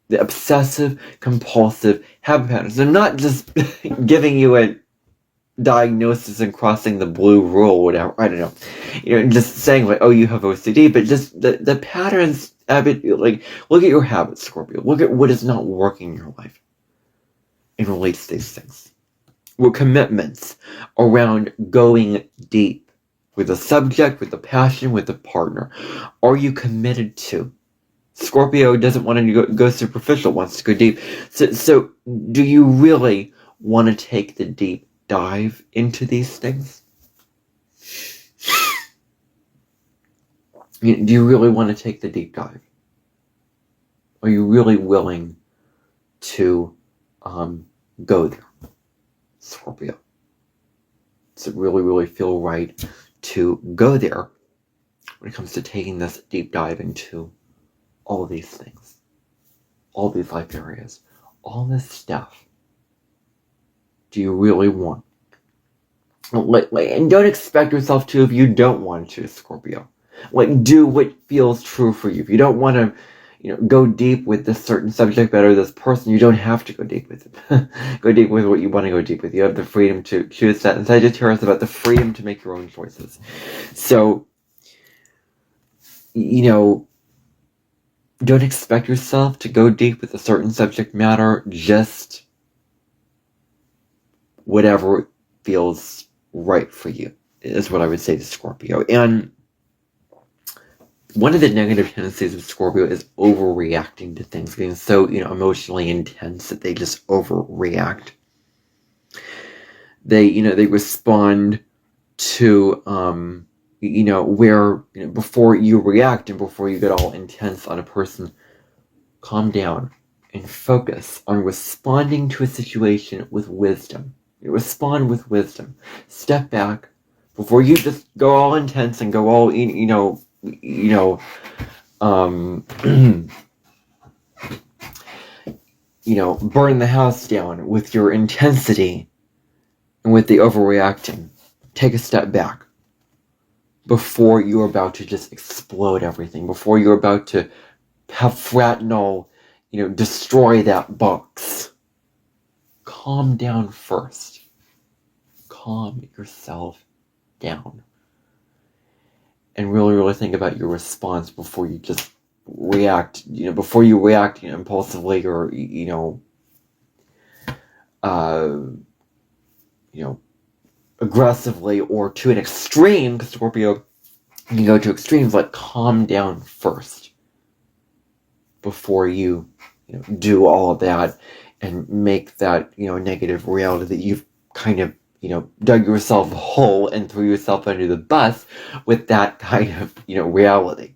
The obsessive, compulsive habit patterns. They're not just giving you a diagnosis and crossing the blue rule, whatever, I don't know. Just saying you have OCD, but just the patterns, look at your habits, Scorpio. Look at what is not working in your life. And relates to these things. Were commitments around going deep with the subject, with the passion, with the partner. Are you committed to? Scorpio doesn't want to go superficial, wants to go deep. So do you really want to take the deep dive into these things? Do you really want to take the deep dive? Are you really willing to go there, Scorpio? Does it really, really feel right to go there when it comes to taking this deep dive into all of these things, all these life areas, all this stuff? Do you really want? And don't expect yourself to if you don't want to, Scorpio. Do what feels true for you. If you don't want to, go deep with this certain subject matter, this person, you don't have to go deep with it. Go deep with what you want to go deep with. You have the freedom to choose that. And Sagittarius is about the freedom to make your own choices. So, don't expect yourself to go deep with a certain subject matter. Just whatever feels right for you is what I would say to Scorpio. And one of the negative tendencies of Scorpio is overreacting to things, getting so, emotionally intense that they just overreact. They respond to, where, before you react and before you get all intense on a person, calm down and focus on responding to a situation with wisdom. Respond with wisdom. Step back before you just go all intense and go all, burn the house down with your intensity and with the overreacting. Take a step back before you're about to just explode everything, before you're about to have Fratnol, destroy that box. Calm down first. Calm yourself down. And really, really think about your response before you just react, impulsively or, aggressively or to an extreme, because Scorpio, you go to extremes, like calm down first before you, do all of that and make that, negative reality that you've kind of, dug yourself a hole and threw yourself under the bus with that kind of, reality.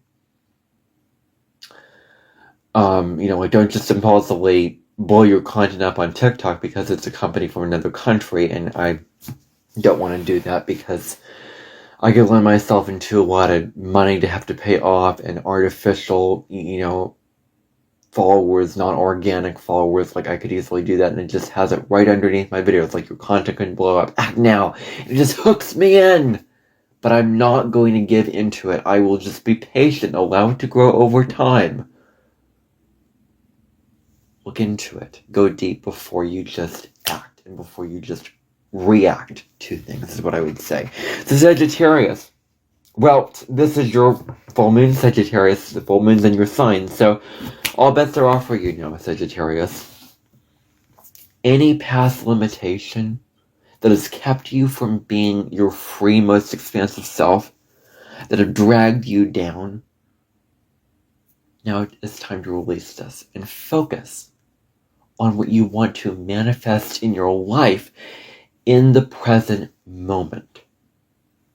Like don't just impulsively blow your content up on TikTok because it's a company from another country, and I don't want to do that because I could land myself into a lot of money to have to pay off and artificial, followers, not organic followers. Like I could easily do that, and it just has it right underneath my videos. Like your content can blow up. Act now. It just hooks me in. But I'm not going to give into it. I will just be patient, allow it to grow over time. Look into it. Go deep before you just act and before you just react to things, is what I would say. So Sagittarius. Well, this is your full moon, Sagittarius. The full moon's in your sign. So all bets are off for you now, Sagittarius. Any past limitation that has kept you from being your free, most expansive self, that have dragged you down, now it's time to release this and focus on what you want to manifest in your life in the present moment,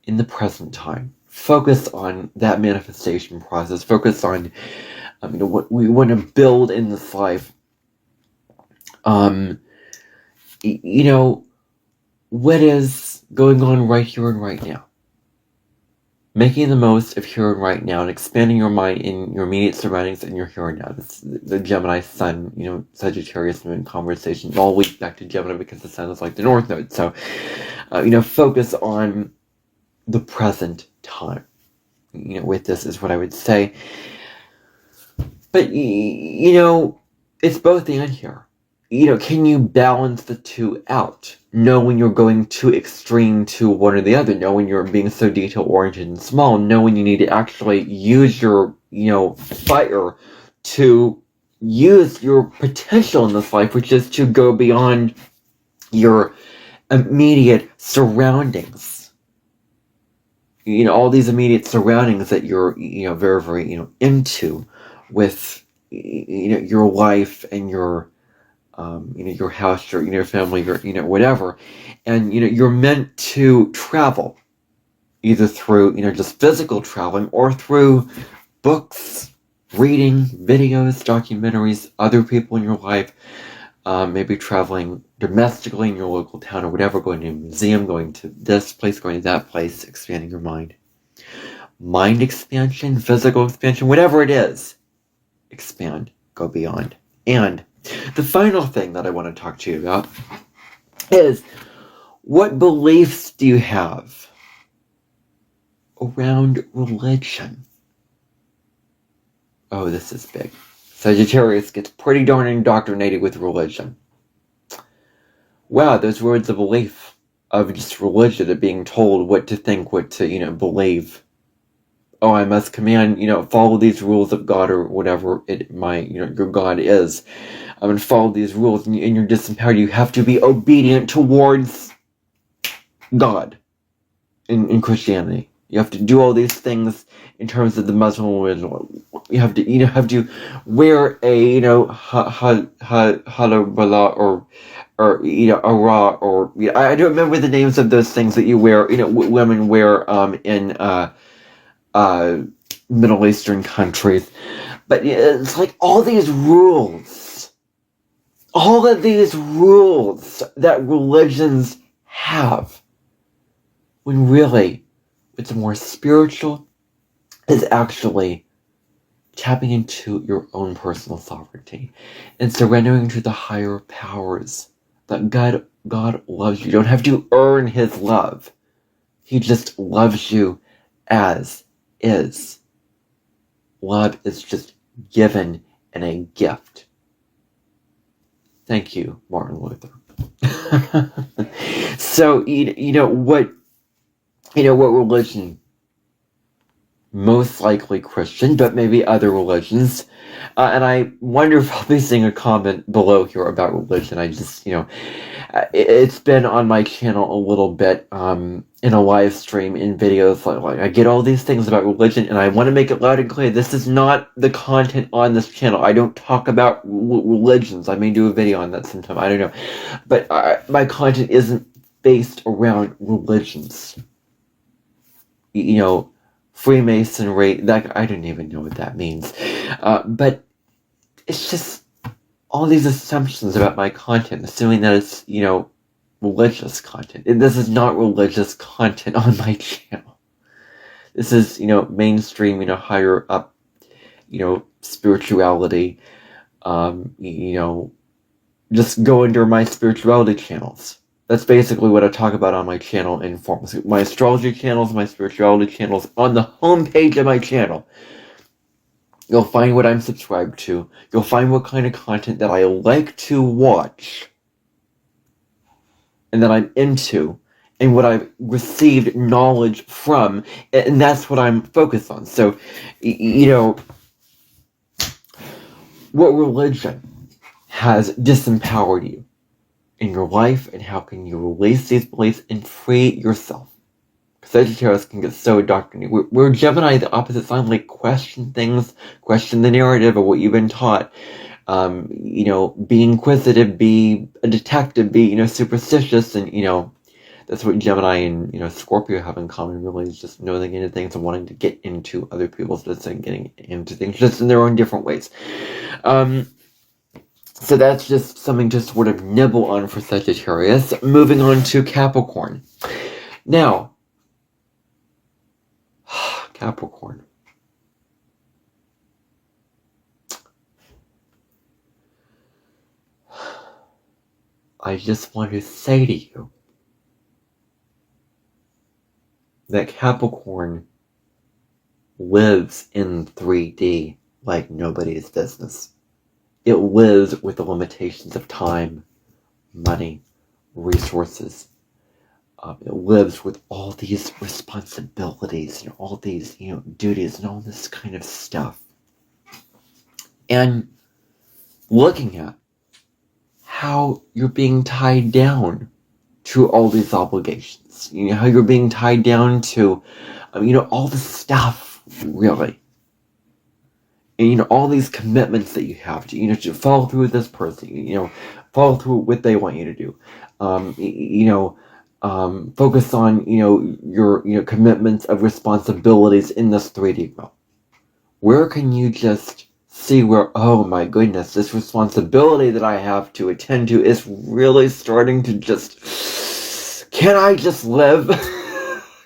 in the present time. Focus on that manifestation process. Focus on what we want to build in this life. What is going on right here and right now. Making the most of here and right now and expanding your mind in your immediate surroundings and your here and now. This, the Gemini Sun, Sagittarius Moon conversation all leads back to Gemini because the Sun is like the North Node. So, focus on the present time. With this is what I would say. But, it's both and here. Can you balance the two out? Know when you're going too extreme to one or the other. Know when you're being so detail-oriented and small. Know when you need to actually use your, fire to use your potential in this life, which is to go beyond your immediate surroundings. All these immediate surroundings that you're, very, very, into with, your life and your, your house, your family, your, whatever. And, you're meant to travel either through, just physical traveling or through books, reading, videos, documentaries, other people in your life, maybe traveling domestically in your local town or whatever, going to a museum, going to this place, going to that place, expanding your mind. Mind expansion, physical expansion, whatever it is, expand, go beyond. And the final thing that I want to talk to you about is, what beliefs do you have around religion? Oh, this is big. Sagittarius gets pretty darn indoctrinated with religion. Wow, those words of belief, of just religion, of being told what to think, what to, believe. Oh, I must command, follow these rules of God or whatever your God is. And follow these rules, and you're disempowered. You have to be obedient towards God in Christianity. You have to do all these things in terms of the Muslim religion. You have to, wear a, halabala or a ra, or, I don't remember the names of those things that you wear, women wear, in, Middle Eastern countries. But it's like all these rules, all of these rules that religions have, when really it's more spiritual, is actually tapping into your own personal sovereignty and surrendering to the higher powers. That God loves you. You don't have to earn his love. He just loves you as is. Love is just given in a gift. Thank you, Martin Luther. So, what religion most likely Christian, but maybe other religions. And I wonder if I'll be seeing a comment below here about religion. I just, it's been on my channel a little bit, in a live stream, in videos, like I get all these things about religion, and I want to make it loud and clear, this is not the content on this channel. I don't talk about religions. I may do a video on that sometime, I don't know. But my content isn't based around religions. Freemasonry, that I don't even know what that means. But it's just all these assumptions about my content, assuming that it's, religious content. This is not religious content on my channel. This is, mainstream, higher up, spirituality. Just go into my spirituality channels. That's basically what I talk about on my channel in forms. My astrology channels, my spirituality channels. On the homepage of my channel, you'll find what I'm subscribed to. You'll find what kind of content that I like to watch and that I'm into, and what I've received knowledge from, and that's what I'm focused on. So, what religion has disempowered you in your life, and how can you release these beliefs and free yourself? Sagittarius can get so indoctrinated. We're Gemini, the opposite sign, like question things, question the narrative of what you've been taught. Be inquisitive, be a detective, be, superstitious, and, that's what Gemini and, Scorpio have in common, really, is just knowing into things and wanting to get into other people's business and getting into things just in their own different ways. So that's just something to sort of nibble on for Sagittarius. Moving on to Capricorn. Now, Capricorn. I just want to say to you that Capricorn lives in 3D like nobody's business. It lives with the limitations of time, money, resources. It lives with all these responsibilities and all these, duties and all this kind of stuff. And looking at how you're being tied down to all these obligations. How you're being tied down to, all the stuff, really. And, all these commitments that you have to, to follow through with this person, follow through with what they want you to do. Focus on, your commitments of responsibilities in this 3D realm. Where can you just see where, oh my goodness, this responsibility that I have to attend to is really starting to just, can I just live?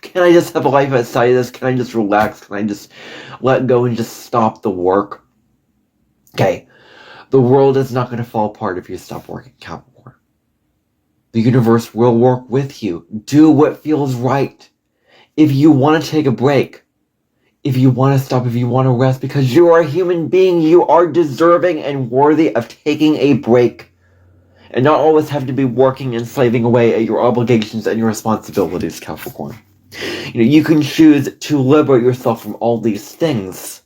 Can I just have a life outside of this? Can I just relax? Can I just let go and just stop the work? Okay, the world is not going to fall apart if you stop working, Capricorn. The universe will work with you. Do what feels right. If you want to take a break, if you want to stop, if you want to rest, because you are a human being, you are deserving and worthy of taking a break. And not always have to be working and slaving away at your obligations and your responsibilities, Capricorn. You can choose to liberate yourself from all these things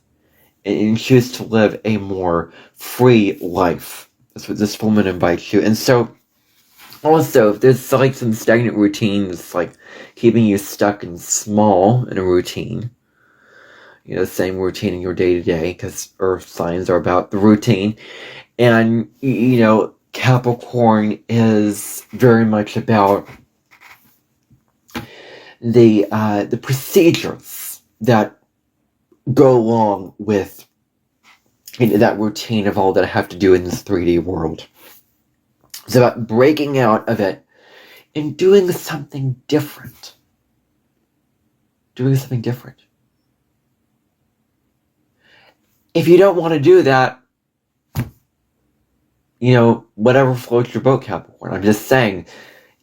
and choose to live a more free life. That's what this woman invites you. And so, also, if there's like some stagnant routine that's like keeping you stuck and small in a routine, the same routine in your day-to-day, because earth signs are about the routine, and, Capricorn is very much about the procedures that go along with that routine of all that I have to do in this 3D world. It's about breaking out of it and doing something different. Doing something different. If you don't want to do that, whatever floats your boat, Capricorn. I'm just saying,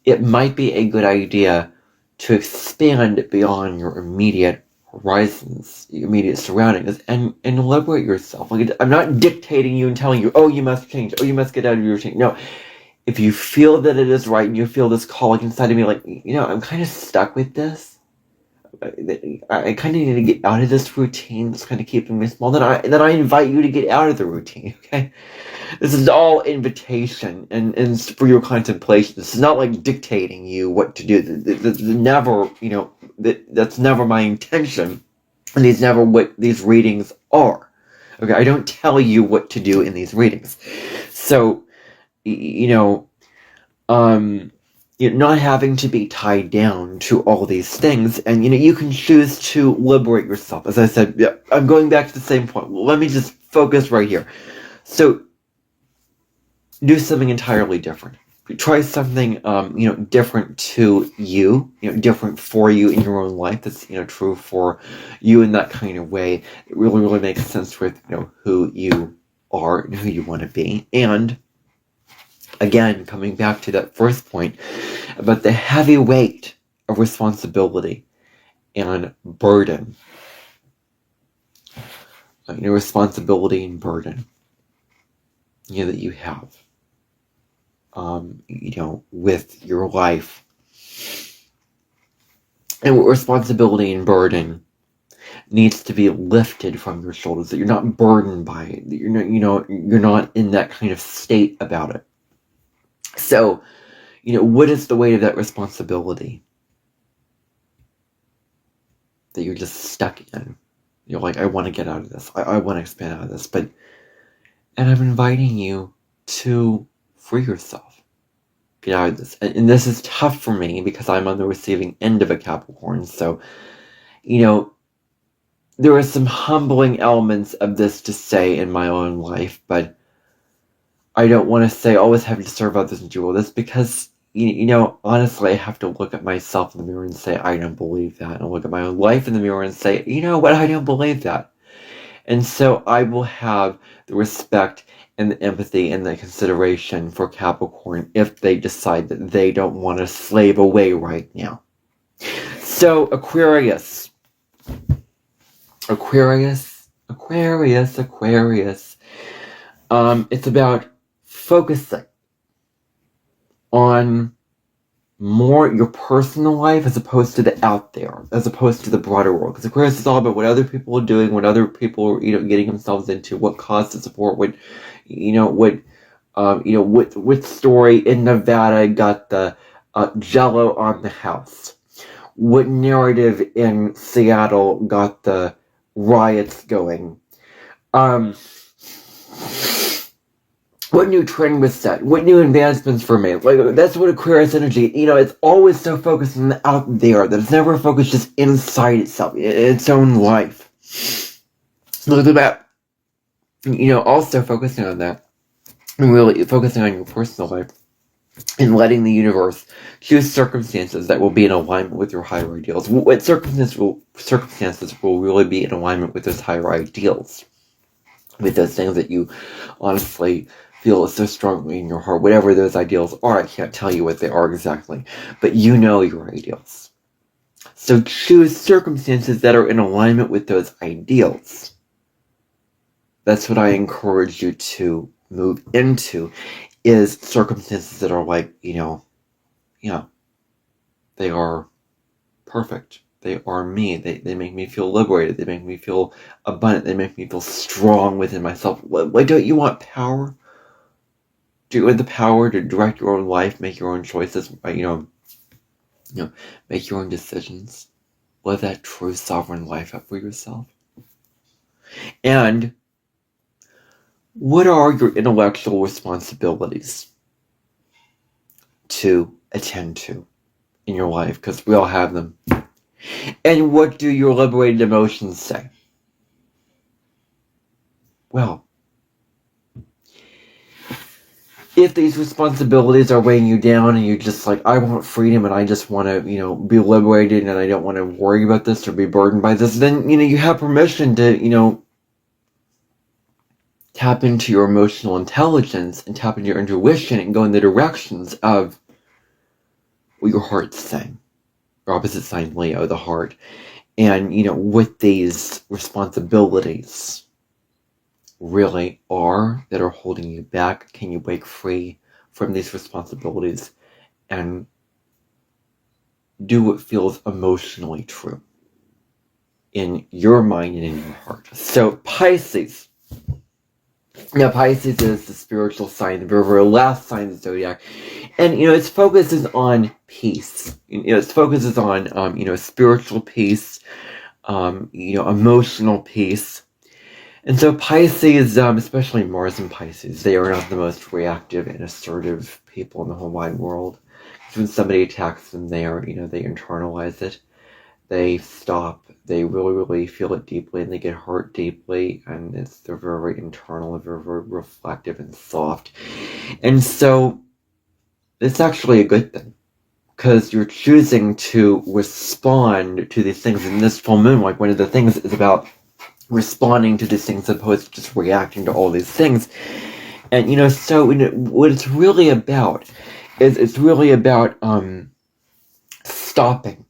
it might be a good idea to expand beyond your immediate horizons, your immediate surroundings, and liberate yourself. Like, I'm not dictating you and telling you, oh, you must change, oh, you must get out of your routine. No, if you feel that it is right and you feel this calling inside of me, like, I'm kind of stuck with this, I kind of need to get out of this routine that's kind of keeping me small. Then I invite you to get out of the routine, okay? This is all invitation and for your contemplation. This is not like dictating you what to do. Never, that's never my intention. And these never what these readings are. Okay, I don't tell you what to do in these readings. So, not having to be tied down to all these things, and you can choose to liberate yourself. As I said, yeah, I'm going back to the same point. Well, let me just focus right here. So, do something entirely different. Try something, different to you, different for you in your own life. That's, true for you in that kind of way. It really, really makes sense with, who you are and who you want to be. And again, coming back to that first point about the heavy weight of responsibility and burden. Responsibility and burden, that you have. With your life. And responsibility and burden needs to be lifted from your shoulders, that you're not burdened by it, that you're not in that kind of state about it. So, what is the weight of that responsibility that you're just stuck in? You're like, I want to get out of this. I want to expand out of this. And I'm inviting you to free yourself. Get out of this. And this is tough for me because I'm on the receiving end of a Capricorn. So, there are some humbling elements of this to say in my own life, but I don't want to say always having to serve others and do all this because, honestly, I have to look at myself in the mirror and say, I don't believe that. And look at my own life in the mirror and say, you know what, I don't believe that. And so I will have the respect and the empathy and the consideration for Capricorn if they decide that they don't want to slave away right now. So, Aquarius. It's about focusing on more your personal life as opposed to the out there, as opposed to the broader world. Because Aquarius is all about what other people are doing, what other people are, getting themselves into, what cause to support, what story in Nevada got the Jello on the house, what narrative in Seattle got the riots going, what new trend was set, what new advancements were made. Like, that's what Aquarius energy, it's always so focused on the out there that it's never focused just inside itself, its own life. Look at that. Also focusing on that, and really focusing on your personal life, and letting the universe choose circumstances that will be in alignment with your higher ideals. What circumstances will really be in alignment with those higher ideals, with those things that you honestly feel so strongly in your heart. Whatever those ideals are, I can't tell you what they are exactly, but you know your ideals. So choose circumstances that are in alignment with those ideals. That's what I encourage you to move into, is circumstances that are like, they are perfect. They are me. They make me feel liberated. They make me feel abundant. They make me feel strong within myself. Why don't you want power? Do you want the power to direct your own life, make your own choices, make your own decisions? Live that true sovereign life up for yourself. And what are your intellectual responsibilities to attend to in your life? Because we all have them. And what do your liberated emotions say? Well, if these responsibilities are weighing you down and you're just like, I want freedom and I just want to, be liberated and I don't want to worry about this or be burdened by this, then, you have permission to, tap into your emotional intelligence and tap into your intuition and go in the directions of what your heart's saying. Your opposite sign, Leo, the heart. And, what these responsibilities really are that are holding you back. Can you break free from these responsibilities and do what feels emotionally true? in your mind and in your heart. So Pisces. Now Pisces is the spiritual sign, the very last sign of the zodiac. And, its focus is on peace. Its focus is on, spiritual peace, emotional peace. And so Pisces, especially Mars and Pisces, they are not the most reactive and assertive people in the whole wide world. When somebody attacks them, they internalize it. They stop. They really, really feel it deeply, and they get hurt deeply. And they're very, very internal, they're very reflective and soft. And so it's actually a good thing, because you're choosing to respond to these things. In this full moon, like, one of the things is about responding to these things as opposed to just reacting to all these things. And so what it's really about is it's really about stopping,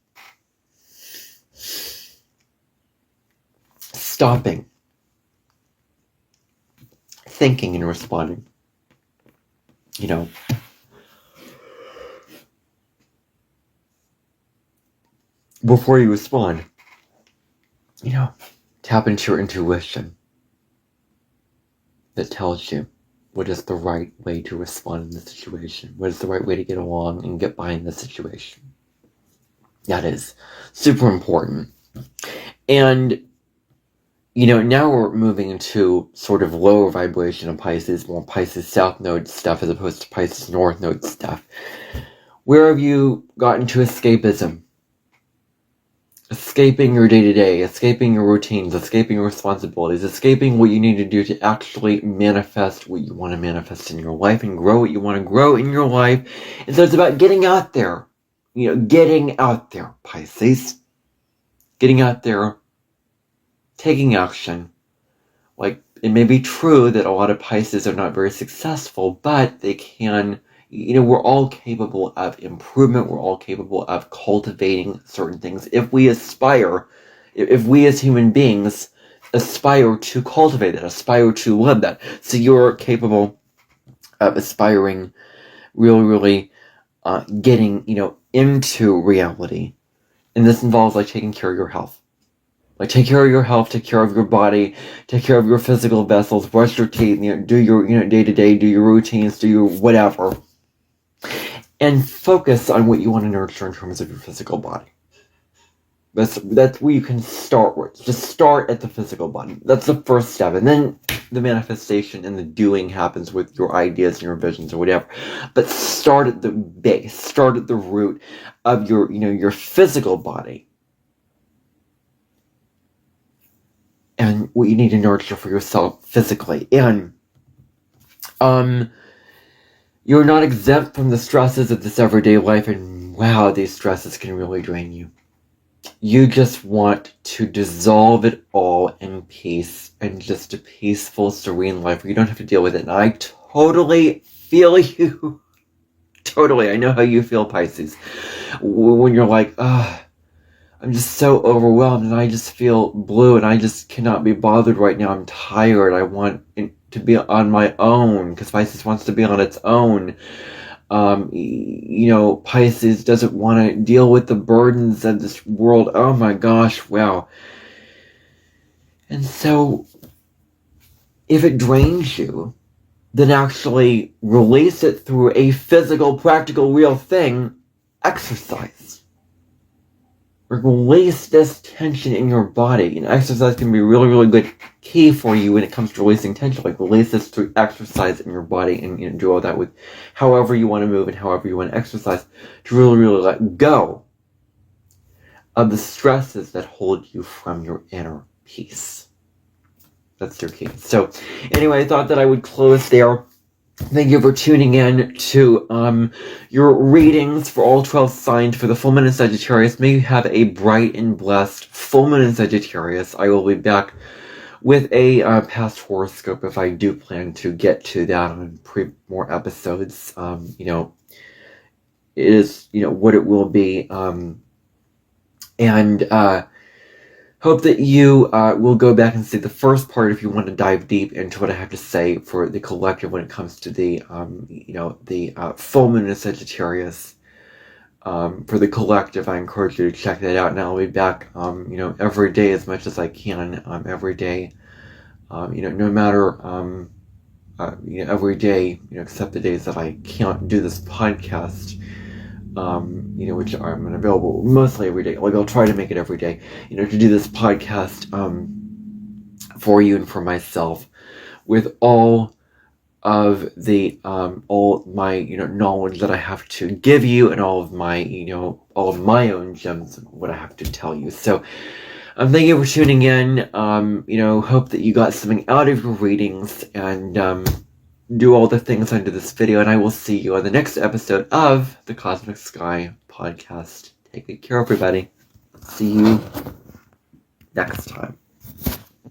thinking and responding. Before you respond, tap into your intuition that tells you what is the right way to respond in the situation, what is the right way to get along and get by in the situation. That is super important. And, now we're moving into sort of lower vibration of Pisces, more Pisces South Node stuff as opposed to Pisces North Node stuff. Where have you gotten to escapism? Escaping your day-to-day, escaping your routines, escaping your responsibilities, escaping what you need to do to actually manifest what you want to manifest in your life and grow what you want to grow in your life. And so it's about getting out there, getting out there, Pisces. Getting out there, taking action. Like, it may be true that a lot of Pisces are not very successful, but they can... we're all capable of improvement. We're all capable of cultivating certain things. If we aspire, if we as human beings aspire to cultivate that, aspire to live that. So you're capable of aspiring, really, really getting, into reality. And this involves, like, taking care of your health. Like, take care of your health, take care of your body, take care of your physical vessels, brush your teeth, do your, day-to-day, do your routines, do your whatever. And focus on what you want to nurture in terms of your physical body. That's where you can start with. Just start at the physical body. That's the first step. And then the manifestation and the doing happens with your ideas and your visions or whatever. But start at the base. Start at the root of your, your physical body. And what you need to nurture for yourself physically. And, you're not exempt from the stresses of this everyday life, and wow, these stresses can really drain you. You just want to dissolve it all in peace, and just a peaceful, serene life where you don't have to deal with it. And I totally feel you. Totally. I know how you feel, Pisces. When you're like, I'm just so overwhelmed, and I just feel blue, and I just cannot be bothered right now. I'm tired. I want to be on my own, because Pisces wants to be on its own. Pisces doesn't want to deal with the burdens of this world. Oh my gosh, wow. And so, if it drains you, then actually release it through a physical, practical, real thing. Exercise. Release this tension in your body. And exercise can be really, really good key for you when it comes to releasing tension. Like, release this through exercise in your body, and do all that with however you want to move and however you want to exercise, to really, really let go of the stresses that hold you from your inner peace. That's your key. So anyway, I thought that I would close there. Thank you for tuning in to your readings for all 12 signs for the full moon in Sagittarius. May you have a bright and blessed full moon in Sagittarius. I will be back with a past horoscope if I do plan to get to that on more episodes. It is, what it will be. Hope that you will go back and see the first part if you want to dive deep into what I have to say for the collective when it comes to the, the full moon in Sagittarius. for the collective, I encourage you to check that out. And I'll be back, every day as much as I can, every day. No matter, every day, except the days that I can't do this podcast, which I'm unavailable mostly every day. Like, I'll try to make it every day, to do this podcast, for you and for myself, with all of the, all my, knowledge that I have to give you, and all of my, all of my own gems, what I have to tell you. So, thank you for tuning in. Hope that you got something out of your readings, and, do all the things under this video, and I will see you on the next episode of the Cosmic Sky Podcast. Take good care, everybody. See you next time.